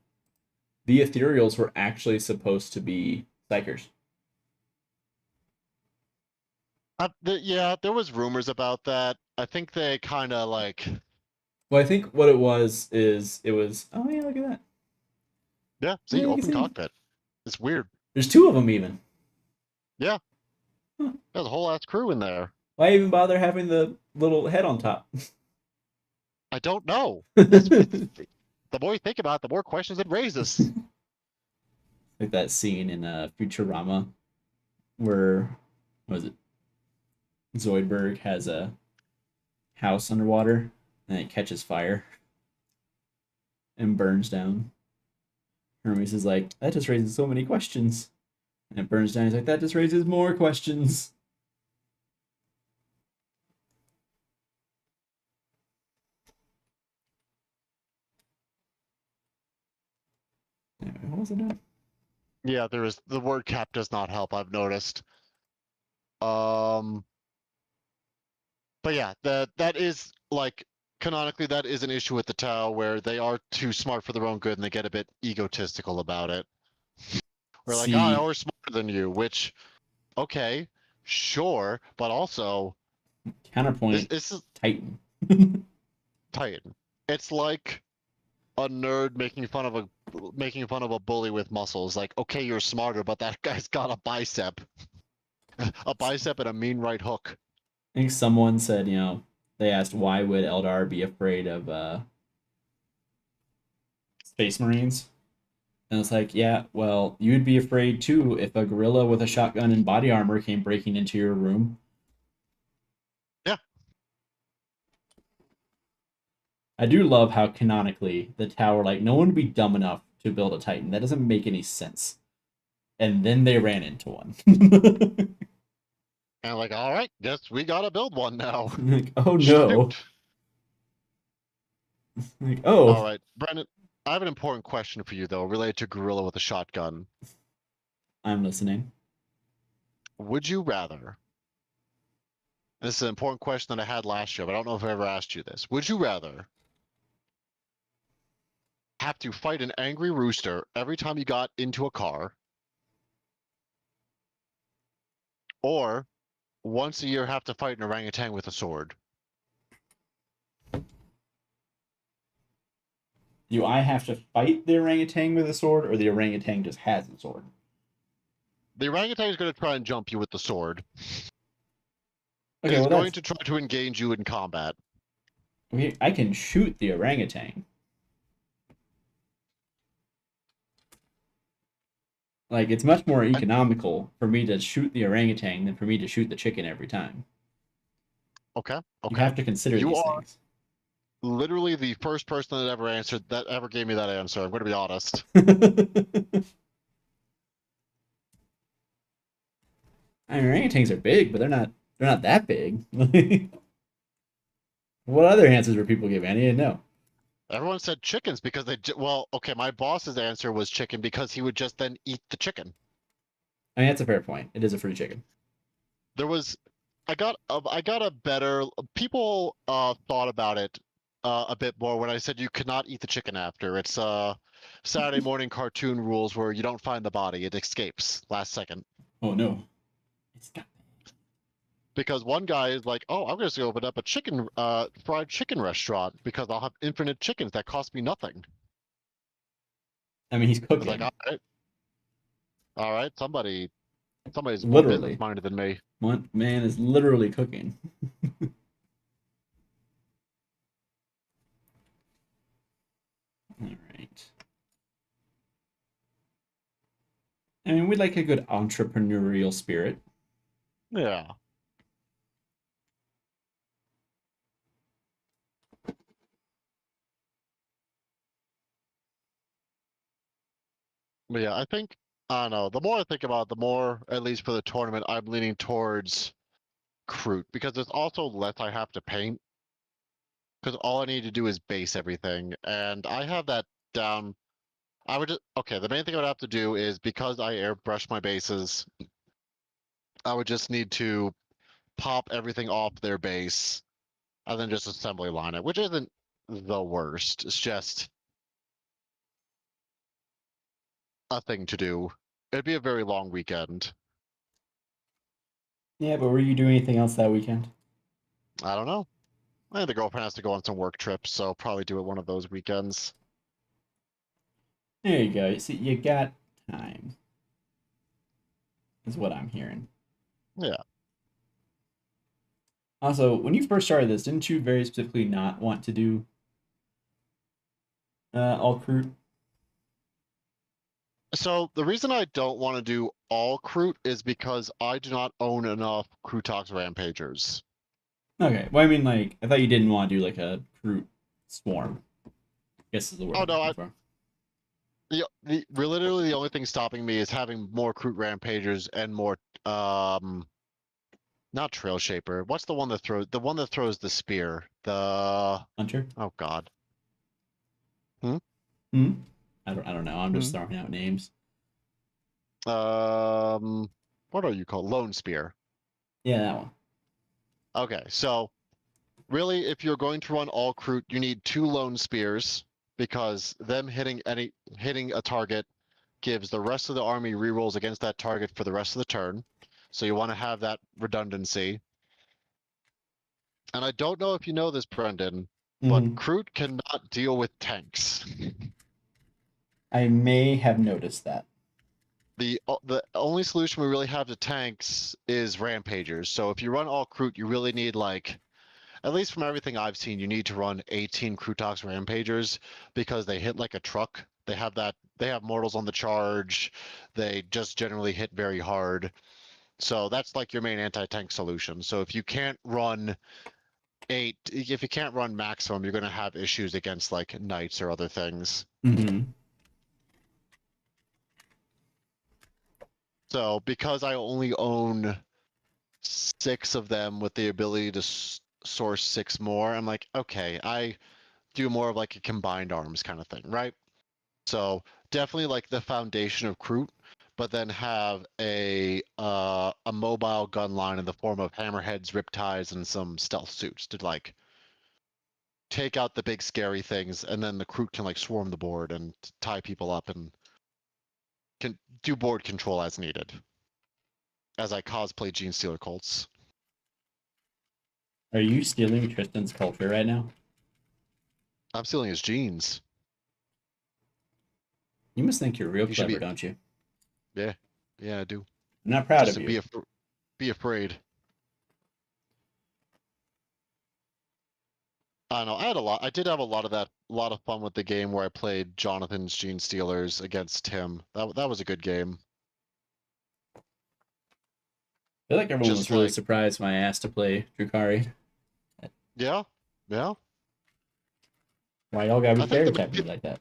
the ethereals were actually supposed to be psychers. Yeah, there was rumors about that. I think they kind of like, Well, I think what it was is it was. Oh yeah, look at that. yeah, Yeah, see, you can open see. cockpit. It's weird. There's two of them even. Yeah, Huh. there's a whole ass crew in there. Why even bother having the little head on top? I don't know. The more you think about it, the more questions it raises. Like that scene in Futurama where what was it? Zoidberg has a house underwater and it catches fire. and burns down. Hermes is like, that just raises so many questions. And it burns down. He's like, that just raises more questions. Anyway, what was I doing? Yeah, there is the word cap does not help, I've noticed. But yeah, that is like canonically that is an issue with the Tau where they are too smart for their own good and they get a bit egotistical about it. We're like, oh, See, we're smarter than you, which okay, sure, but also counterpoint, this is Titan. Titan. It's like a nerd making fun of a bully with muscles. Like, okay, you're smarter, but that guy's got a bicep. A bicep and a mean right hook. I think someone said, they asked why would Eldar be afraid of Space Marines? And it's like, yeah, well, you'd be afraid too if a gorilla with a shotgun and body armor came breaking into your room. Yeah. I do love how canonically the tower, like, no one would be dumb enough to build a Titan. That doesn't make any sense. And then they ran into one. And like, all right, guess we gotta build one now. Like, oh no. Shoot. Like, oh. All right, Brenden, I have an important question for you though, related to gorilla with a shotgun. I'm listening. Would you rather? And this is an important question that I had last year, but I don't know if I ever asked you this. Would you rather have to fight an angry rooster every time you got into a car, or once a year have to fight an orangutan with a sword? Do I have to fight the orangutan with a sword, or the orangutan just has a sword? The orangutan is going to try and jump you with the sword. It Okay, is well, going that's. to try to engage you in combat. Okay, I can shoot the orangutan. Like, it's much more I, economical for me to shoot the orangutan than for me to shoot the chicken every time. okay, You okay. have to consider You these are things. literally the first person that ever gave me that answer. I'm going to be honest. I mean, orangutans are big, but they're not that big. What other answers were people giving? I didn't know. Everyone said chickens because well, okay, my boss's answer was chicken because he would just then eat the chicken. I mean, that's a fair point. It is a free chicken. There was, I got a better. People thought about it a bit more when I said you could not eat the chicken after. It's Saturday morning cartoon rules where you don't find the body; it escapes last second. Oh no, it's got. Because one guy is like, "Oh, I'm just gonna open up a fried chicken restaurant because I'll have infinite chickens that cost me nothing." I mean, he's I was like, cooking. all right, somebody's more business Literally, minded than me. one man is literally cooking. All right. I mean, we like a good entrepreneurial spirit. Yeah. But yeah, I don't know. The more I think about it, the more, at least for the tournament, I'm leaning towards Kroot because there's also less I have to paint. Because all I need to do is base everything, and I have that down. I would just okay. The main thing I would have to do is because I airbrush my bases, I would just need to pop everything off their base and then just assembly line it, which isn't the worst. It's just a thing to do. It'd be a very long weekend. Yeah, but were you doing anything else that weekend? I don't know. I think the girlfriend has to go on some work trips, so probably do it one of those weekends. There you go. You see, you got time, is what I'm hearing. Yeah. Also, when you first started this, didn't you very specifically not want to do all Kroot? So the reason I don't want to do all Kroot is because I do not own enough Krutox Rampagers. Okay. Well, I mean, like, I thought you didn't want to do like a Kroot swarm. guess is the word Oh I'm no, looking for. literally the only thing stopping me is having more Kroot Rampagers and more not Trail Shaper. What's the one that throws the spear? The Hunter? oh god. Hmm? I don't know. I'm just Hmm? throwing out names. What are you called? Lone Spear. Yeah, that one. Okay, so really, if you're going to run all Kroot, you need 2 Lone Spears because them hitting a target gives the rest of the army rerolls against that target for the rest of the turn. So you want to have that redundancy. And I don't know if you know this, Brendan, but Hmm. Kroot cannot deal with tanks. I may have noticed that. The only solution we really have to tanks is Rampagers. So if you run all Kroot, you really need like, at least from everything I've seen, you need to run 18 Krootox Rampagers because they hit like a truck. They have mortals on the charge. They just generally hit very hard. So that's like your main anti-tank solution. So if you can't run maximum, you're going to have issues against like knights or other things. Hmm. So because I only own 6 of them with the ability to source 6 more, I'm like, okay, I do more of like a combined arms kind of thing, right? So definitely like the foundation of Kroot, but then have a mobile gun line in the form of hammerheads, riptides, and some stealth suits to like take out the big scary things, and then the Kroot can like swarm the board and tie people up and can do board control as needed. As I cosplay Gene Stealer Colts. Are you stealing Tristan's culture right now? I'm stealing his genes. You must think you're real He should clever, be. don't you? Yeah, yeah, I do. I'm not proud Just of to you. be afraid. I don't know. I had a lot. I did have a lot of fun with the game where I played Jonathan's Gene Stealers against Tim. That was a good game. I feel like everyone was Just really like, surprised when I asked to play Drukari. yeah, yeah. Why y'all gotta I think the stereotype me like that?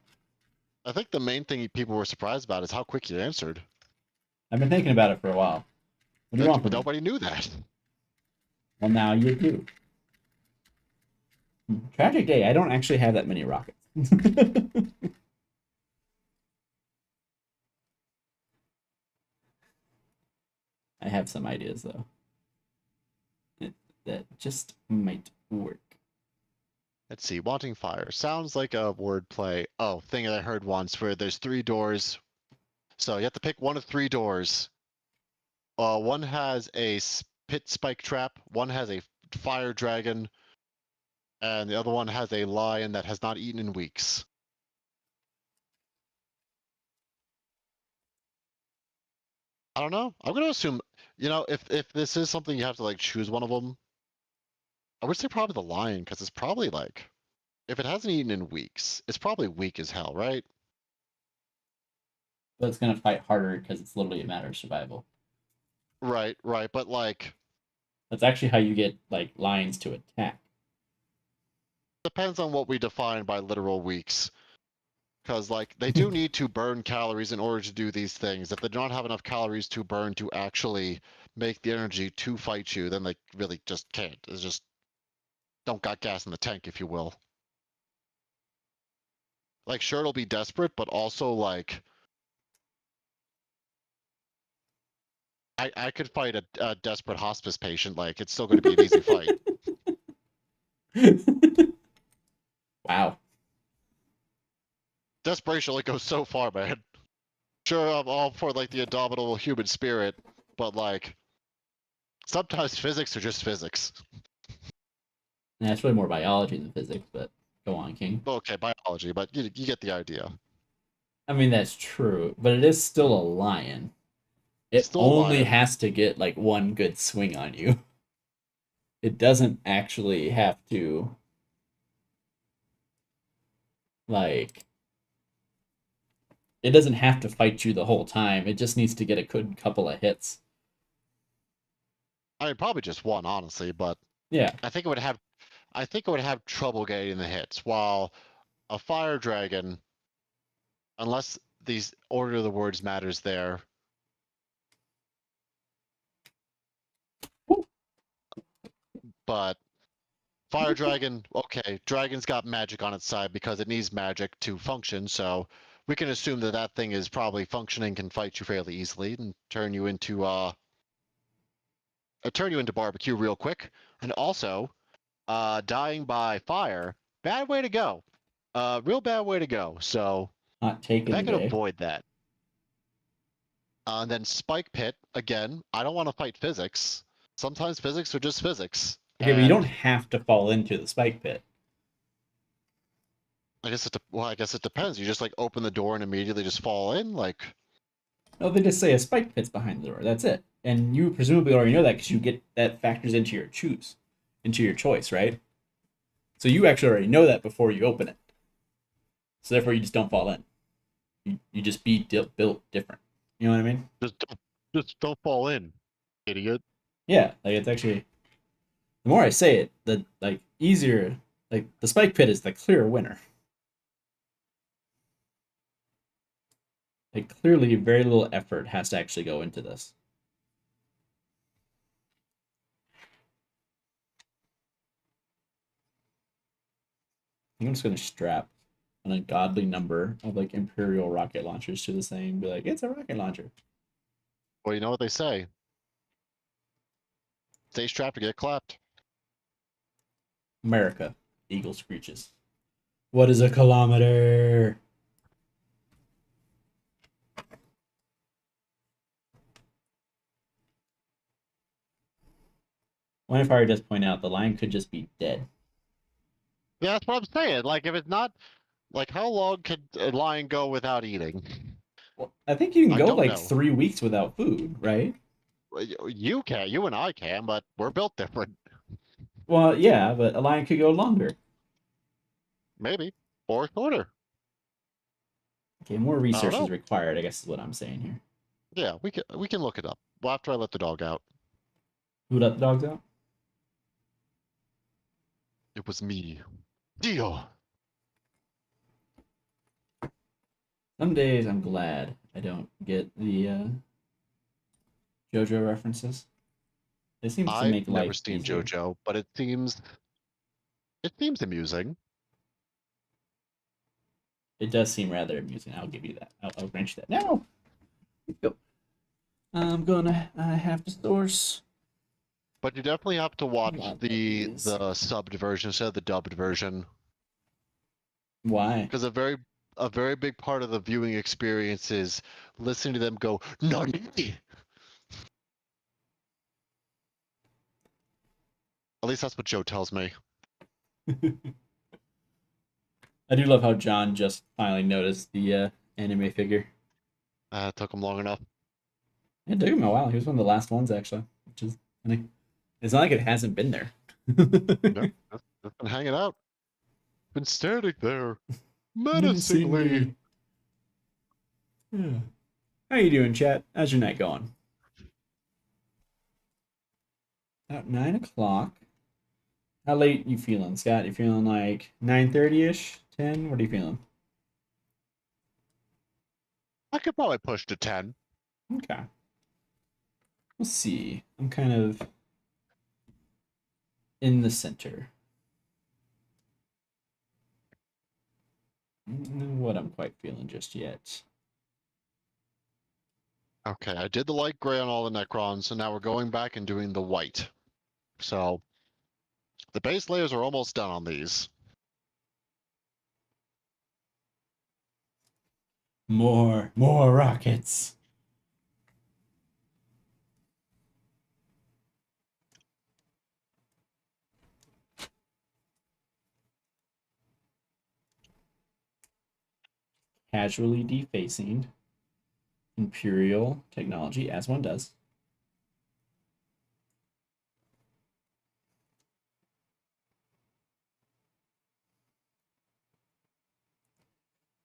I think the main thing people were surprised about is how quick you answered. I've been thinking about it for a while. What do you want But from me? nobody knew that. Well, now you do. Tragic day. I don't actually have that many rockets. I have some ideas though that just might work. Let's see. Wanting fire sounds like a wordplay. Oh, thing that I heard once where there's 3 doors. So you have to pick one of 3 doors. One has a pit spike trap, one has a fire dragon, and the other one has a lion that has not eaten in weeks. I don't know. I'm gonna assume, if this is something you have to like choose one of them, I would say probably the lion because it's probably like, if it hasn't eaten in weeks, it's probably weak as hell, right? But it's gonna fight harder because it's literally a matter of survival. Right, right. But like, That's actually how you get like lions to attack. depends on what we define by literal weeks. Because like they do need to burn calories in order to do these things. If they do not have enough calories to burn to actually make the energy to fight you, then they really just can't. It's just don't got gas in the tank, if you will. Like sure it'll be desperate, but also like I could fight a desperate hospice patient. Like it's still going to be an easy fight. Wow. Desperation only goes so far, man. Sure, I'm all for like the indomitable human spirit, but like sometimes physics are just physics. And that's really more biology than physics, but go on, King. Okay, biology, but you get the idea. I mean, that's true, but it is still a lion. It Still a only lion. has to get like one good swing on you. It doesn't actually have to like it doesn't have to fight you the whole time. It just needs to get a good couple of hits. I mean, probably just one, honestly, but Yeah. I think it would have trouble getting the hits. While a fire dragon, unless these order of the words matters there. But fire dragon, okay, dragon's got magic on its side because it needs magic to function, so we can assume that that thing is probably functioning, can fight you fairly easily and turn you into barbecue real quick. And also, dying by fire, bad way to go. Real bad way to go. So Not if I taken could day. avoid that. And then spike pit, again, I don't want to fight physics. Sometimes physics are just physics. Okay, but you don't And have to fall into the spike pit. I guess it depends. You just like open the door and immediately just fall in, like. No, they just say a spike pit's behind the door. That's it. And you presumably already know that because you get that factors into your choice, right? So you actually already know that before you open it. So therefore, you just don't fall in. You just be built different. You know what I mean? Just don't fall in, idiot. Yeah, like it's actually the more I say it, the like easier. Like the spike pit is the clear winner. Like clearly, very little effort has to actually go into this. I'm just gonna strap an ungodly number of like Imperial rocket launchers to this thing and be like, it's a rocket launcher. Well, you know what they say. Stay strapped to get clapped. America, Eagle screeches. What is a kilometer? One fire does point out the lion could just be dead. Yeah, that's what I'm saying. Like, if it's not, like, how long could a lion go without eating? Well, I think you can I go don't like know. 3 weeks without food, right? You can, you and I can, but we're built different. Well, yeah, but a lion could go longer. Maybe. Or shorter. Okay, more I don't research is know. required, I guess is what I'm saying here. Yeah, we can look it up. Well, after I let the dog out. Who let the dogs out? It was me. Dio. Some days I'm glad I don't get the JoJo references. It seems to I've make never life seen easier. JoJo, but it seems amusing. It does seem rather amusing. I'll give you that. I'll grant you that. Now, go. I'm gonna. I have to source But you definitely have to a watch lot of the these. the subbed version instead of the dubbed version. Why? Because a very big part of the viewing experience is listening to them go nani. At least that's what Joe tells me. I do love how John just finally noticed the anime figure. It took him long enough. It took him a while. He was one of the last ones actually, which is funny. It's not like it hasn't been there. No, just been hanging out, been standing there menacingly. Menacingly. Yeah. How you doing, chat? How's your night going? About 9 o'clock. How late you feeling, Scott? You feeling like 9:30ish, 10? What are you feeling? I could probably push to 10. Okay. We'll see. I'm kind of in the center. I don't know what I'm quite feeling just yet. Okay, I did the light gray on all the Necrons, so now we're going back and doing the white. So the base layers are almost done on these. More rockets. Casually defacing Imperial technology, as one does.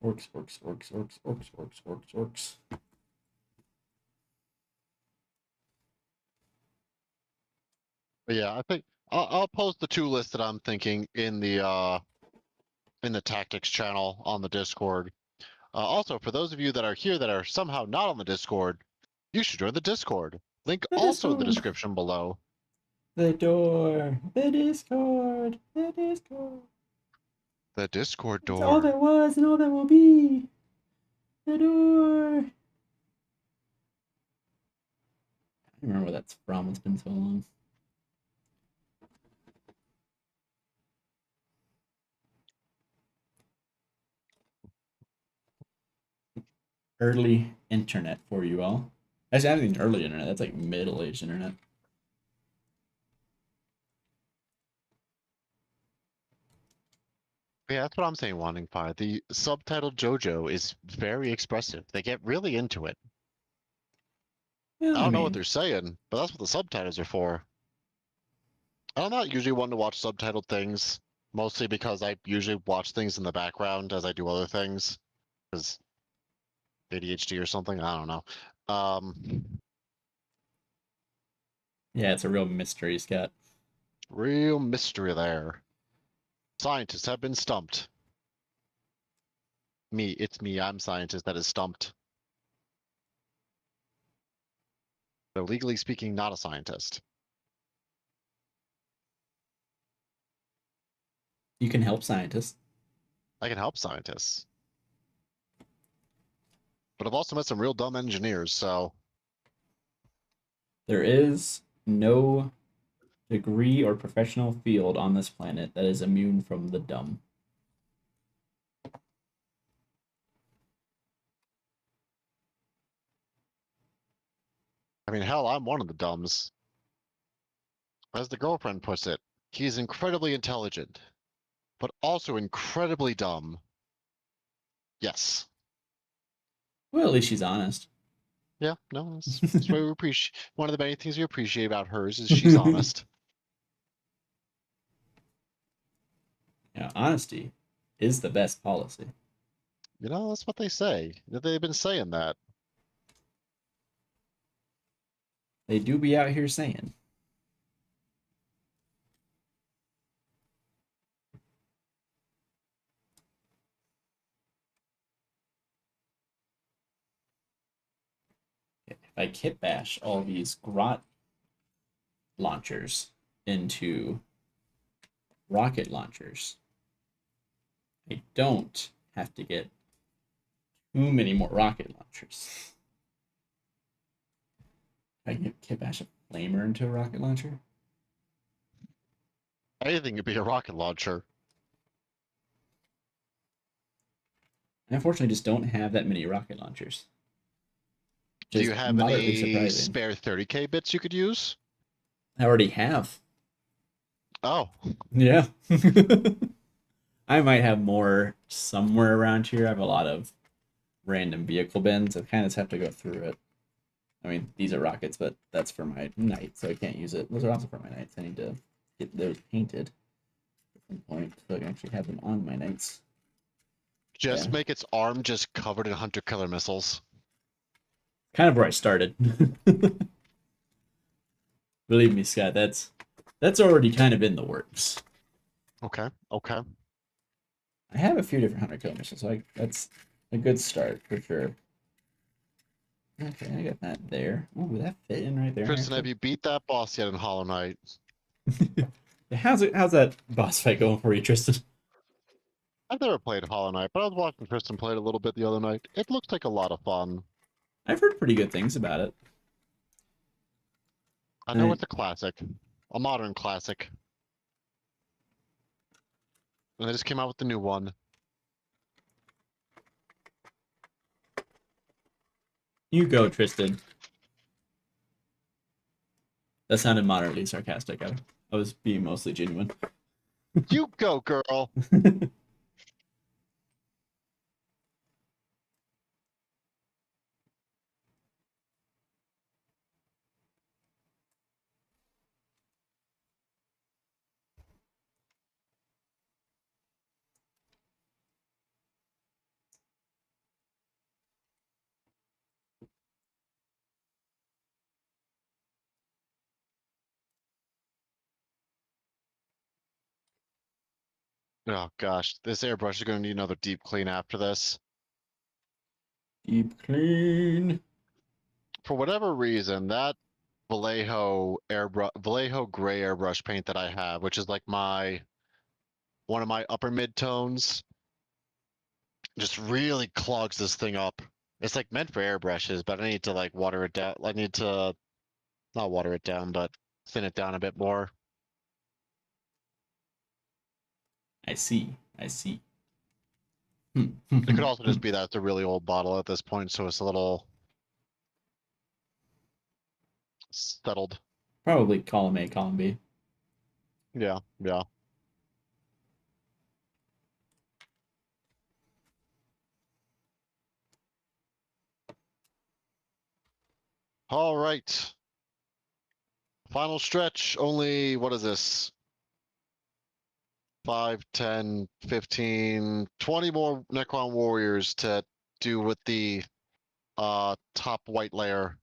Orcs. But yeah, I think I'll post the two lists that I'm thinking in the in the tactics channel on the Discord. Also, for those of you that are here that are somehow not on the Discord, you should join the Discord. Link The also in the Discord. description below. The door. The Discord. The Discord. The Discord It's all door. there was and all there will be. The door. I don't remember where that's from. It's been so long. Early internet for you all. Actually, I don't think early internet. That's like middle-aged internet. Yeah, that's what I'm saying, Wanting Fire. The subtitled JoJo is very expressive. They get really into it. Well, I I don't know what mean, they're saying, but that's what the subtitles are for. I'm not usually one to watch subtitled things, mostly because I usually watch things in the background as I do other things, because ADHD or something. I don't know. yeah, it's a real mystery, Scott. Real mystery there. Scientists have been stumped. It's me. I'm scientist that is stumped. Though legally speaking, not a scientist. You can help scientists. I can help scientists. But I've also met some real dumb engineers, so There is no degree or professional field on this planet that is immune from the dumb. I mean, hell, I'm one of the dumbs. As the girlfriend puts it, he is incredibly intelligent, but also incredibly dumb. Yes. Well, at least she's honest. Yeah, no, that's what we appreciate. One of the many things we appreciate about hers is she's honest. Yeah, honesty is the best policy. You know, that's what they say. They've been saying that. They do be out here saying. If I kit bash all these grot launchers into rocket launchers, I don't have to get too many more rocket launchers. I can kit bash a flamer into a rocket launcher. Anything could be a rocket launcher. I unfortunately just don't have that many rocket launchers. Do you Just have moderately any surprising. spare 30k bits you could use? I already have. Oh, Yeah. I might have more somewhere around here. I have a lot of random vehicle bins. I kind of just have to go through it. I mean, these are rockets, but that's for my knight, so I can't use it. Those are also for my knights. I need to get those painted at some point so I can actually have them on my knights. just Yeah. make its arm just covered in hunter killer missiles. Kind of where I started. Believe me, Scott, that's already kind of in the works. Okay, okay. I have a few different hunter killer missions, so that's a good start for sure. Okay, I got that there. Ooh, that fit in right there. Tristan, have Actually. you beat that boss yet in Hollow Knight? How's that boss fight going for you, Tristan? I've never played Hollow Knight, but I was watching Tristan play it a little bit the other night. It looks like a lot of fun. I've heard pretty good things about it. I know I, it's a classic, a modern classic. And they just came out with the new one. you go, Tristan. That sounded moderately sarcastic. I was being mostly genuine. You go, girl! Oh gosh, this airbrush is going to need another deep clean after this. Deep clean. For whatever reason, that Vallejo gray airbrush paint that I have, which is like one of my upper mid tones, just really clogs this thing up. It's like meant for airbrushes, but I need to like water it down. I need to not water it down, but thin it down a bit more. I see. I see. It could also just be that it's a really old bottle at this point, so it's a little settled. Probably column A, column B. Yeah, yeah. All right. Final stretch. Only, what is this? 5, 10, 15, 20 more Necron warriors to do with the top white layer.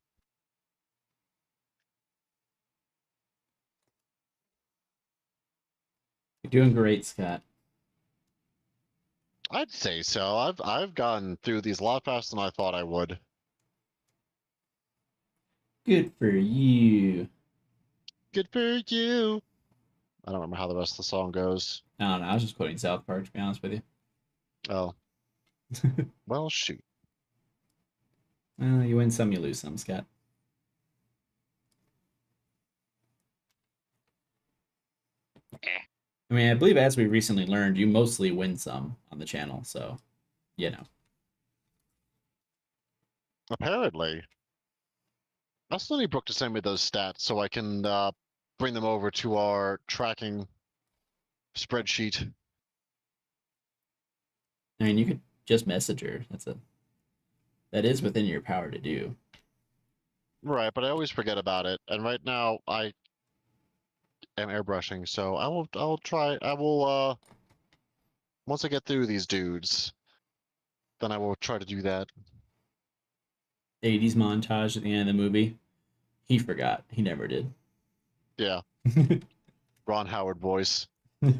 You're doing great, Scott. I'd say so. I've gotten through these a lot faster than I thought I would. Good for you. Good for you. I don't remember how the rest of the song goes. I don't know. I was just quoting South Park, to be honest with you. Oh. Well, shoot. Well, you win some, you lose some, Scott. I mean, I believe as we recently learned, you mostly win some on the channel, so, you know. Apparently. I still need Brooke to send me those stats so I can bring them over to our tracking spreadsheet. I mean, you could just message her. That is within your power to do. Right, but I always forget about it. And right now I am airbrushing, so I will once I get through these dudes, then I will try to do that. 80s montage at the end of the movie. He forgot. He never did. Yeah. Ron Howard voice. You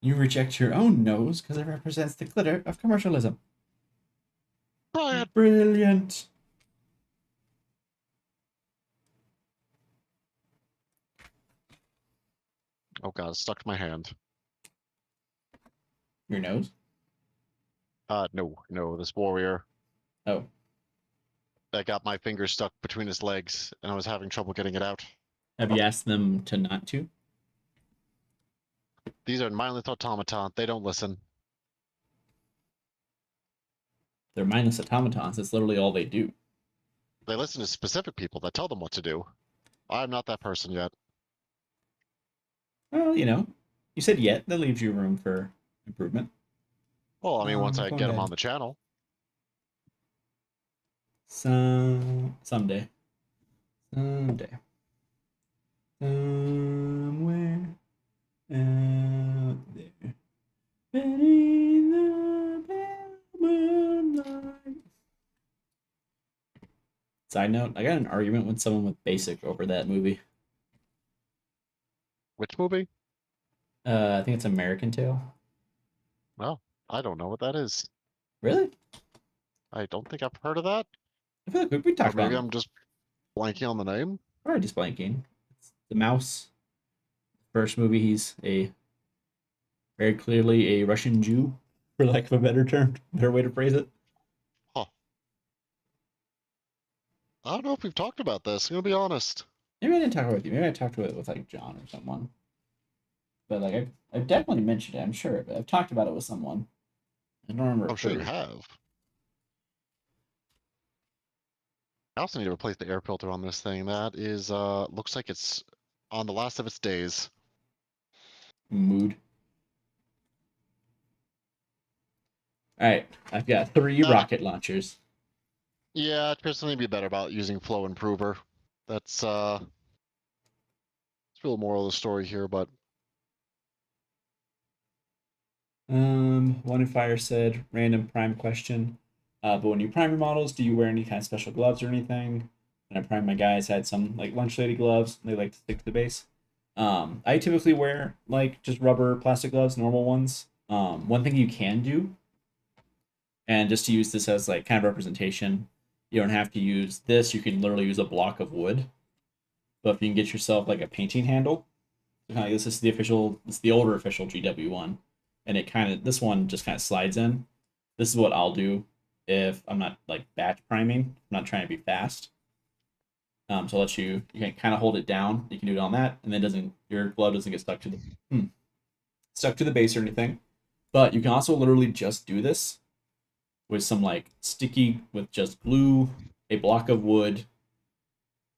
reject your own nose because it represents the glitter of commercialism. Brian! Brilliant. Oh god, it's stuck to my hand. Your nose? No, this warrior. Oh. I got my finger stuck between his legs, and I was having trouble getting it out. Have you asked them to not to? These are mindless automaton. They don't listen. They're mindless automatons. That's literally all they do. They listen to specific people that tell them what to do. I'm not that person yet. Well, you know, you said yet. That leaves you room for improvement. Well, I mean, once I Go get them ahead. on the channel. Someday. Somewhere out there. Betty the moonlight. Side note, I got an argument with someone with Basic over that movie. Which movie? I think it's American Tail. Well, I don't know what that is. Really? I don't think I've heard of that. I feel like we Or talked about maybe it. I'm just blanking on the name. Probably just blanking. It's the mouse. First movie, he's a very clearly a Russian Jew, for lack of a better term, better way to phrase it. Huh. I don't know if we've talked about this. I'm gonna be honest. Maybe I didn't talk about it with you. Maybe I talked about it with like John or someone. But like I've definitely mentioned it, I'm sure. But I've talked about it with someone. I don't remember. I'm sure you have. I also need to replace the air filter on this thing. That is, looks like it's on the last of its days. Mood. All right, I've got 3 Uh, rocket launchers. Yeah, Tristan need to be better about using flow improver. That's, it's a real moral of the story here, but One in fire said random prime question. But when you prime your models, do you wear any kind of special gloves or anything? When I prime my guys, I had some like lunch lady gloves. And they like to stick to the base. I typically wear like just rubber plastic gloves, normal ones. One thing you can do, and just to use this as like kind of representation, you don't have to use this. You can literally use a block of wood. But if you can get yourself like a painting handle, kind of, this is the official, it's the older official GW one, and it kind of, this one just kind of slides in. This is what I'll do if I'm not like batch priming. I'm not trying to be fast. So I'll let you can kind of hold it down. You can do it on that, and then doesn't your glove doesn't get stuck to the base or anything. But you can also literally just do this with some like sticky with just glue, a block of wood,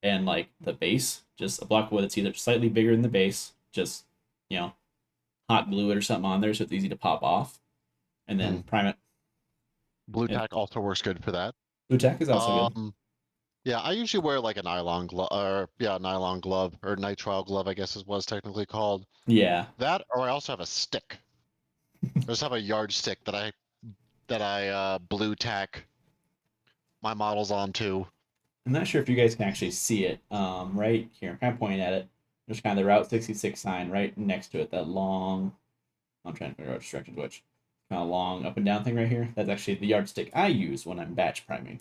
and like the base, just a block of wood that's either slightly bigger than the base, just you know, hot glue it or something on there so it's easy to pop off, and then prime it. Blue And tack also works good for that. blue tack is also good. Yeah, I usually wear like a nylon glove, or yeah, nylon glove or nitrile glove, I guess is what it's technically called. Yeah, That, or I also have a stick. I just have a yardstick that I blue tack my models onto. I'm not sure if you guys can actually see it. Right here, I'm kind of pointing at it. There's kind of the Route 66 sign right next to it. That long, I'm trying to figure out which direction which. Kind of long up and down thing right here. That's actually the yardstick I use when I'm batch priming.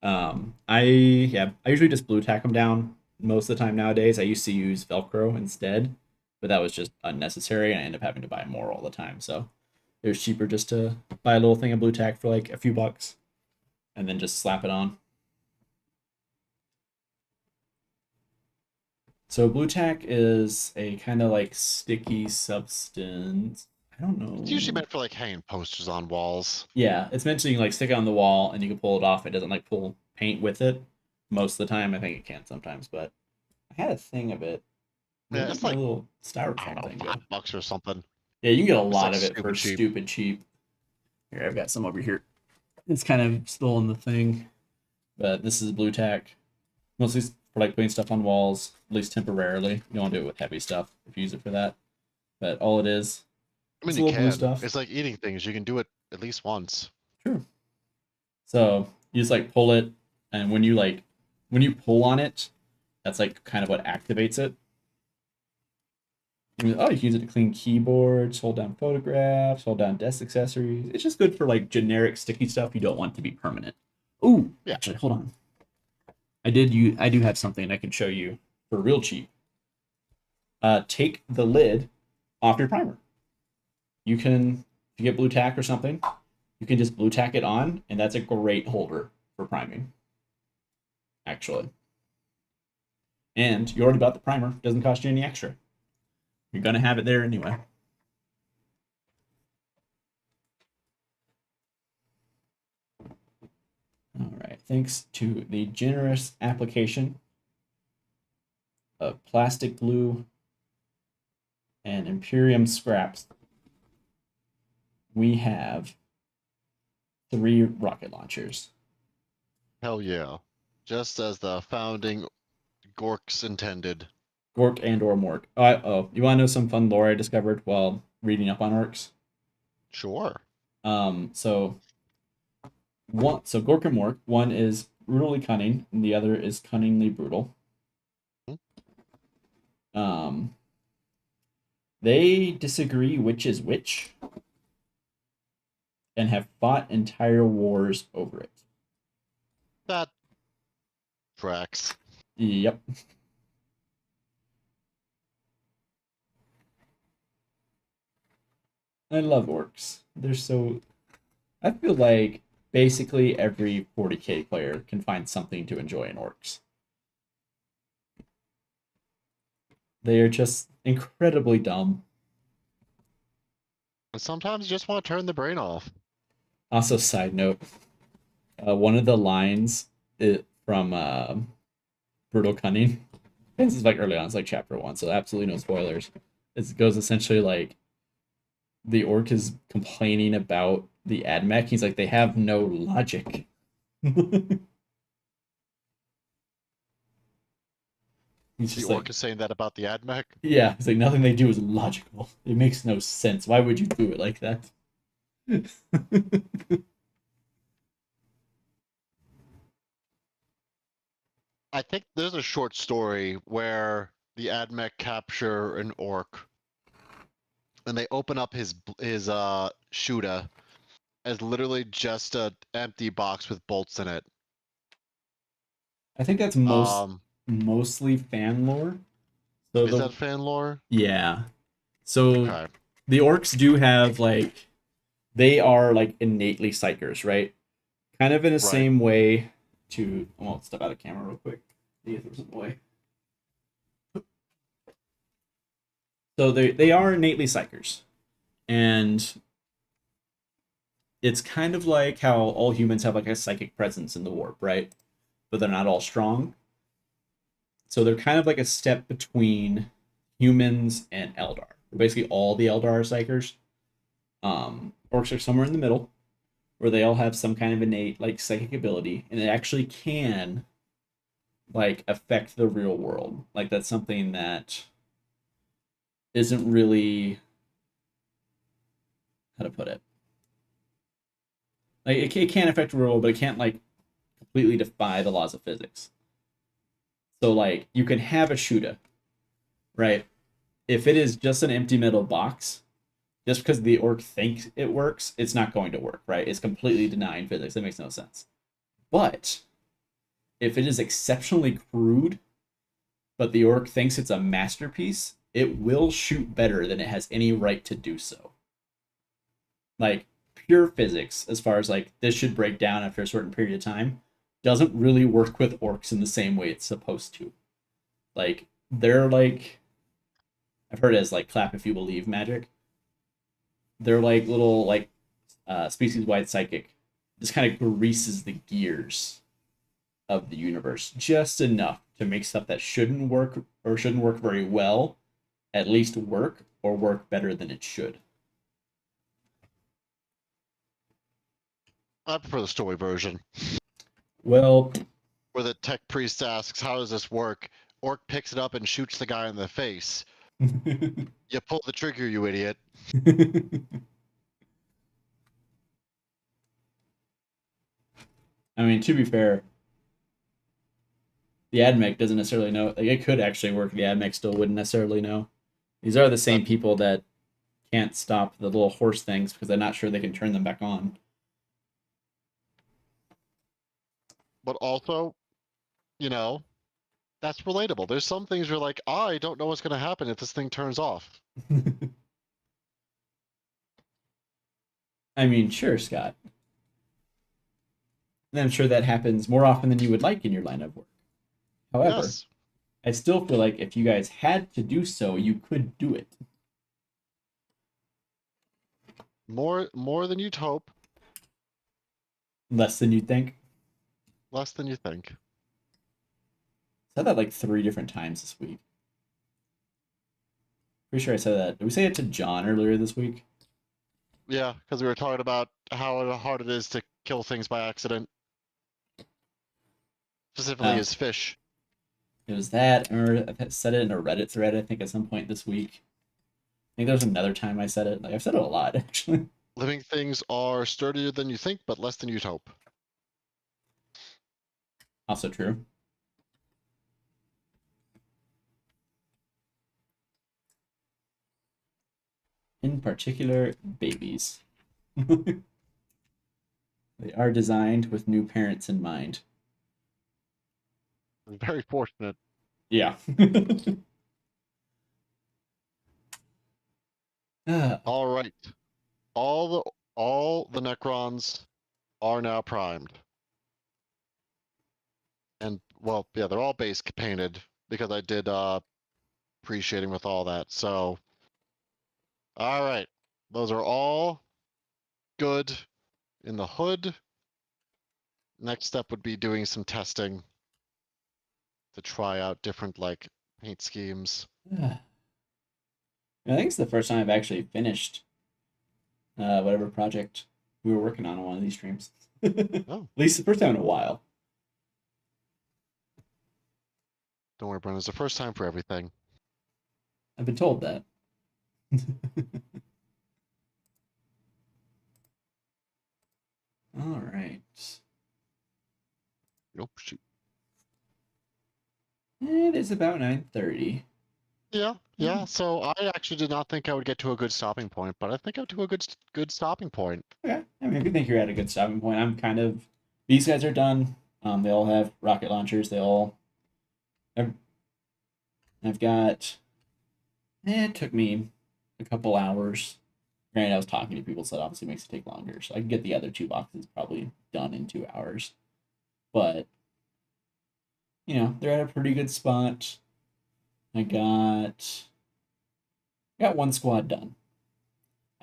I usually just blue tack them down most of the time nowadays. I used to use Velcro instead, but that was just unnecessary, and I end up having to buy more all the time. So it was cheaper just to buy a little thing of blue tack for like a few bucks, and then just slap it on. So blue tack is a kind of like sticky substance. I don't It's usually know. meant for like hanging posters on walls. Yeah, it's meant to you can, like stick it on the wall and you can pull it off. It doesn't like pull paint with it most of the time. I think it can sometimes, but I had a thing of it. Where Yeah, did it's my like, little I styrofoam don't thing know, go? $5 or something. Yeah, you can get a It's lot like of it for stupid cheap. stupid cheap. Here, I've got some over here. It's kind of still in the thing, but this is blue tack. Mostly for like putting stuff on walls, at least temporarily. You don't want to do it with heavy stuff if you use it for that. But all it is, I mean, it's a you little blue can. stuff. It's like eating things. You can do it at least once. True. So you just like pull it, and when you pull on it, that's like kind of what activates it. Oh, you can use it to clean keyboards, hold down photographs, hold down desk accessories. It's just good for like generic sticky stuff you don't want to be permanent. Ooh, Yeah. actually, hold on. I do have something I can show you for real cheap. Take the lid off your primer. You can, if you get blue tack or something, you can just blue tack it on, and that's a great holder for priming. Actually, and you already bought the primer; doesn't cost you any extra. You're gonna have it there anyway. All right. Thanks to the generous application of plastic glue and Imperium scraps, we have 3 rocket launchers. Hell yeah. Just as the founding Gorks intended. Gork and or Mork. You want to know some fun lore I discovered while reading up on orcs? Sure. So Gork and Mork, one is brutally cunning, and the other is cunningly brutal. Um, they disagree which is which, and have fought entire wars over it. That tracks. Yep. I love orcs. They're so. I feel like basically every 40k player can find something to enjoy in orcs. They are just incredibly dumb. And sometimes you just want to turn the brain off. Also, side note, one of the lines from Brutal Cunning, this is like early on, it's like chapter 1, so absolutely no spoilers. It goes essentially like the orc is complaining about the admech. He's like, they have no logic. He's The just orc like, is saying that about the AdMech. yeah, he's like, nothing they do is logical. It makes no sense. Why would you do it like that? I think there's a short story where the AdMech capture an orc, and they open up his shooter as literally just a empty box with bolts in it. I think that's mostly fan lore. So Is that fan lore? yeah. So Okay. the orcs do have like they are like innately psychers, right? Kind of in the Right. same way to well, step out of camera real quick. The ethers away. So they are innately psychers. And it's kind of like how all humans have like a psychic presence in the warp, right? But they're not all strong. So they're kind of like a step between humans and Eldar. Basically, all the Eldar are psychers. Orcs are somewhere in the middle, where they all have some kind of innate like psychic ability, and it actually can like affect the real world. Like that's something that isn't really how to put it. Like it can affect the real world, but it can't like completely defy the laws of physics. So like you can have a shooter, right? If it is just an empty metal box, just because the orc thinks it works, it's not going to work, right? It's completely denying physics. That makes no sense. But if it is exceptionally crude, but the orc thinks it's a masterpiece, it will shoot better than it has any right to do so. Like pure physics, as far as like this should break down after a certain period of time, doesn't really work with orcs in the same way it's supposed to. Like they're like I've heard it as like clap if you believe magic. They're like little like species wide psychic. Just kind of greases the gears of the universe just enough to make stuff that shouldn't work or shouldn't work very well at least work or work better than it should. I prefer the story version, Well, where the tech priest asks, "How does this work?" Orc picks it up and shoots the guy in the face. You pull the trigger, you idiot. I mean, to be fair, the AdMech doesn't necessarily know. Like, it could actually work. The AdMech still wouldn't necessarily know. These are the same That, people that can't stop the little horse things because they're not sure they can turn them back on. but also, you know, that's relatable. There's some things you're like, I don't know what's going to happen if this thing turns off. I mean, sure, Scott. And I'm sure that happens more often than you would like in your line of work. However, Yes, I still feel like if you guys had to do so, you could do it. more than you'd hope, Less than you'd think. less than you think. I said that like 3 different times this week. Pretty sure I said that. Did we say it to John earlier this week? Yeah, because we were talking about how hard it is to kill things by accident, specifically Oh, as fish. it was that. Or I've said it in a Reddit thread, I think, at some point this week. I think there was another time I said it. Like I've said it a lot, actually. Living things are sturdier than you think, but less than you'd hope. Also true. In particular, babies. They are designed with new parents in mind. Very fortunate. Yeah. Ah, All right, all the Necrons are now primed, and well, yeah, they're all base painted because I did appreciating with all that. So, all right, those are all good in the hood. Next step would be doing some testing to try out different like paint schemes. ah. I think it's the first time I've actually finished whatever project we were working on one of these streams. At Oh, least the first time in a while. don't worry, Brennan. It's the first time for everything. I've been told that. All right. Nope, shoot. It is about 9:30. Yeah. So I actually did not think I would get to a good stopping point, but I think I'm to a good stopping point. Okay. I mean, I think you're at a good stopping point. I'm kind of. These guys are done. They all have rocket launchers. They all. I've got. It took me a couple hours. Granted, I was talking to people, so it obviously makes it take longer. So I can get the other two boxes probably done in 2 hours. But they're at a pretty good spot. I got one squad done.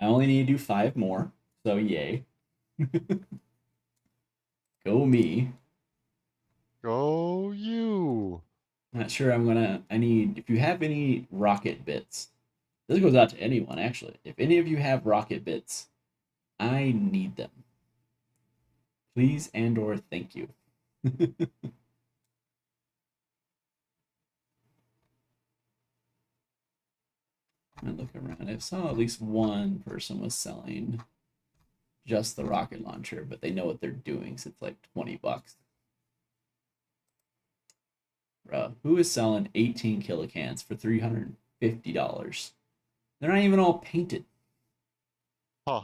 I only need to do 5 more, so yay. Go me. Go you. Not sure I need, if you have any rocket bits, this goes out to anyone actually. If any of you have rocket bits, I need them. Please and or thank you. I look around. I saw at least one person was selling just the rocket launcher, but they know what they're doing, so it's like $20. Bro, who is selling 18 Killa Kans for $350? They're not even all painted. Huh.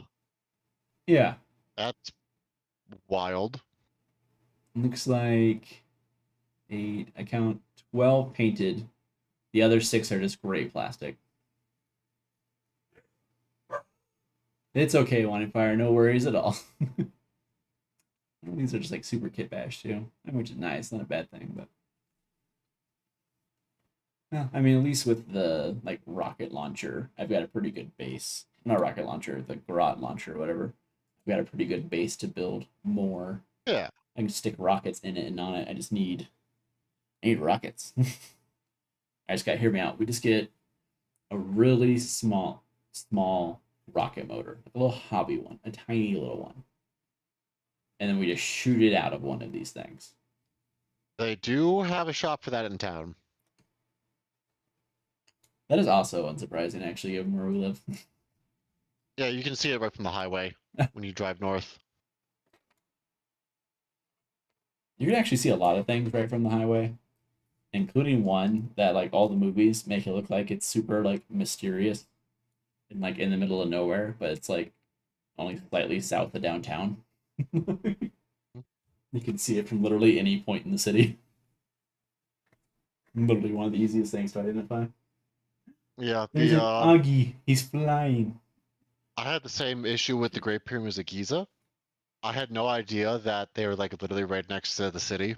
Yeah, That's wild. looks like I count 12 painted. The other 6 are just gray plastic. It's okay, Wanting Fire. No worries at all. These are just like super kit bash too, which is nice. Not a bad thing, but yeah, I mean, at least with the like rocket launcher, I've got a pretty good base. Not rocket launcher, the garrote launcher, whatever. I've got a pretty good base to build more. Yeah. I can stick rockets in it and on it. I need rockets. I just got hear me out. We just get a really small rocket motor, like a little hobby one, a tiny little one, and then we just shoot it out of one of these things. They do have a shop for that in town. That is also unsurprising, actually, given where we live. Yeah, you can see it right from the highway when you drive north. You can actually see a lot of things right from the highway, including one that like all the movies make it look like it's super like mysterious and like in the middle of nowhere, but it's like only slightly south of downtown. You can see it from literally any point in the city. Literally one of the easiest things to identify. Yeah, There's an Augie. He's flying. I had the same issue with the Great Pyramids of Giza. I had no idea that they were like literally right next to the city.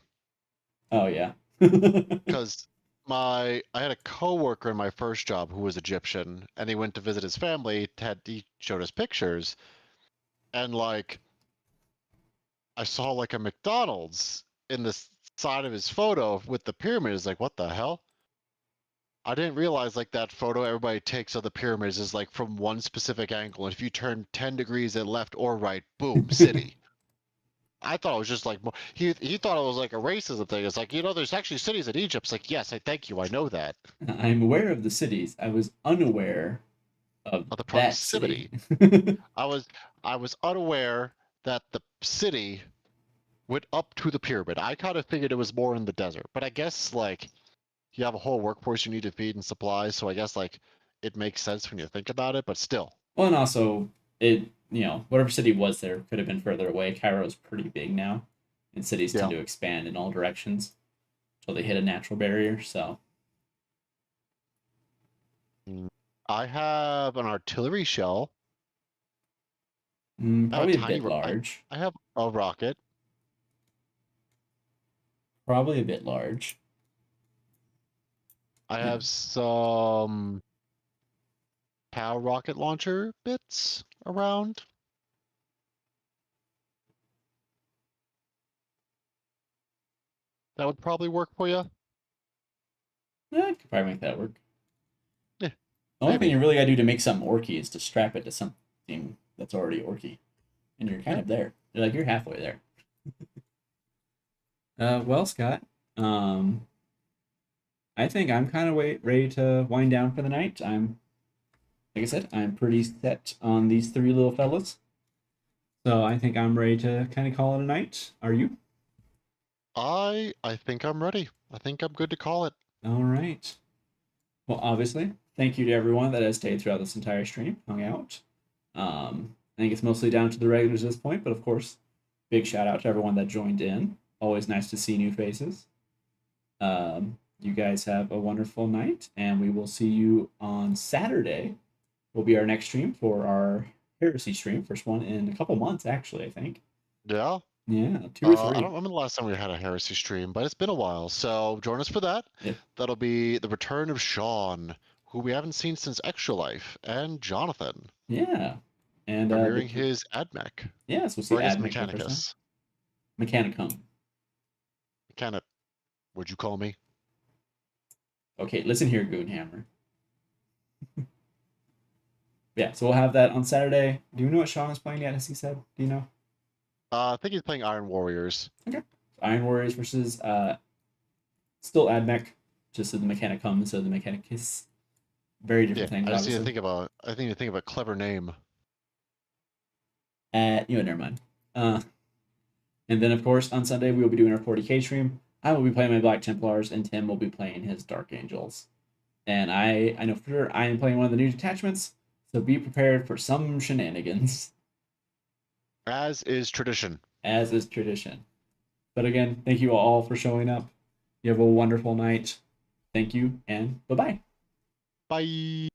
Oh yeah. Because I had a coworker in my first job who was Egyptian, and he went to visit his family. He showed us pictures, and like I saw like a McDonald's in the side of his photo with the pyramids. Like, what the hell? I didn't realize like that photo everybody takes of the pyramids is like from one specific angle, and if you turn 10 degrees at left or right, boom, city. I thought it was just like he thought it was like a racism thing. It's like, there's actually cities in Egypt. It's like, yes, I thank you, I know that. I'm aware of the cities. I was unaware of But the that city. proximity, I was I was unaware that the city went up to the pyramid. I kind of figured it was more in the desert, but I guess like you have a whole workforce you need to feed and supply, so I guess like it makes sense when you think about it, but still. Well, and also whatever city was there could have been further away. Cairo's pretty big now, and cities tend Yeah. to expand in all directions until they hit a natural barrier. So Mm. I have an artillery shell. I have a probably a tiny bit large. I have a rocket. Probably a bit large. I Yeah. have some POW rocket launcher bits around. That would probably work for you. I could probably make that work. Yeah, The only thing maybe. you really gotta do to make something orky is to strap it to something that's already orky, and you're kind Yeah. of there. You're halfway there. Well, Scott, um, I think I'm kind of ready to wind down for the night. Like I said, I'm pretty set on these 3 little fellas. So I think I'm ready to kind of call it a night. Are you? I think I'm ready. I think I'm good to call it. All right. Well, obviously, thank you to everyone that has stayed throughout this entire stream, hung out. I think it's mostly down to the regulars at this point, but of course, big shout out to everyone that joined in. Always nice to see new faces. You guys have a wonderful night, and we will see you on Saturday. Will be our next stream for our heresy stream. First one in a couple months, actually. I think. Yeah. Yeah, 2 or 3. I don't remember the last time we had a heresy stream, but it's been a while. So join us for that. Yep. That'll be the return of Sean, who we haven't seen since Extra Life, and Jonathan, Yeah, and premiering his AdMech. yeah, so we'll see Or I guess Admech for the first time. Mechanicus. Mechanicum. Mechanic, would you call me? Okay, listen here, Goonhammer. Yeah, so we'll have that on Saturday. Do you know what Sean is playing yet? As he said, do you know? I think he's playing Iron Warriors. Okay, Iron Warriors versus still Admech, just the Mechanicum instead of the Mechanicus. Very different things. I just need to obviously. think about. I need to think of a clever name. Never mind. And then of course on Sunday we will be doing our 40k stream. I will be playing my Black Templars, and Tim will be playing his Dark Angels. And I know for sure I am playing one of the new detachments, so be prepared for some shenanigans. As is tradition. As is tradition. But again, thank you all for showing up. You have a wonderful night. Thank you, and bye-bye. Bye.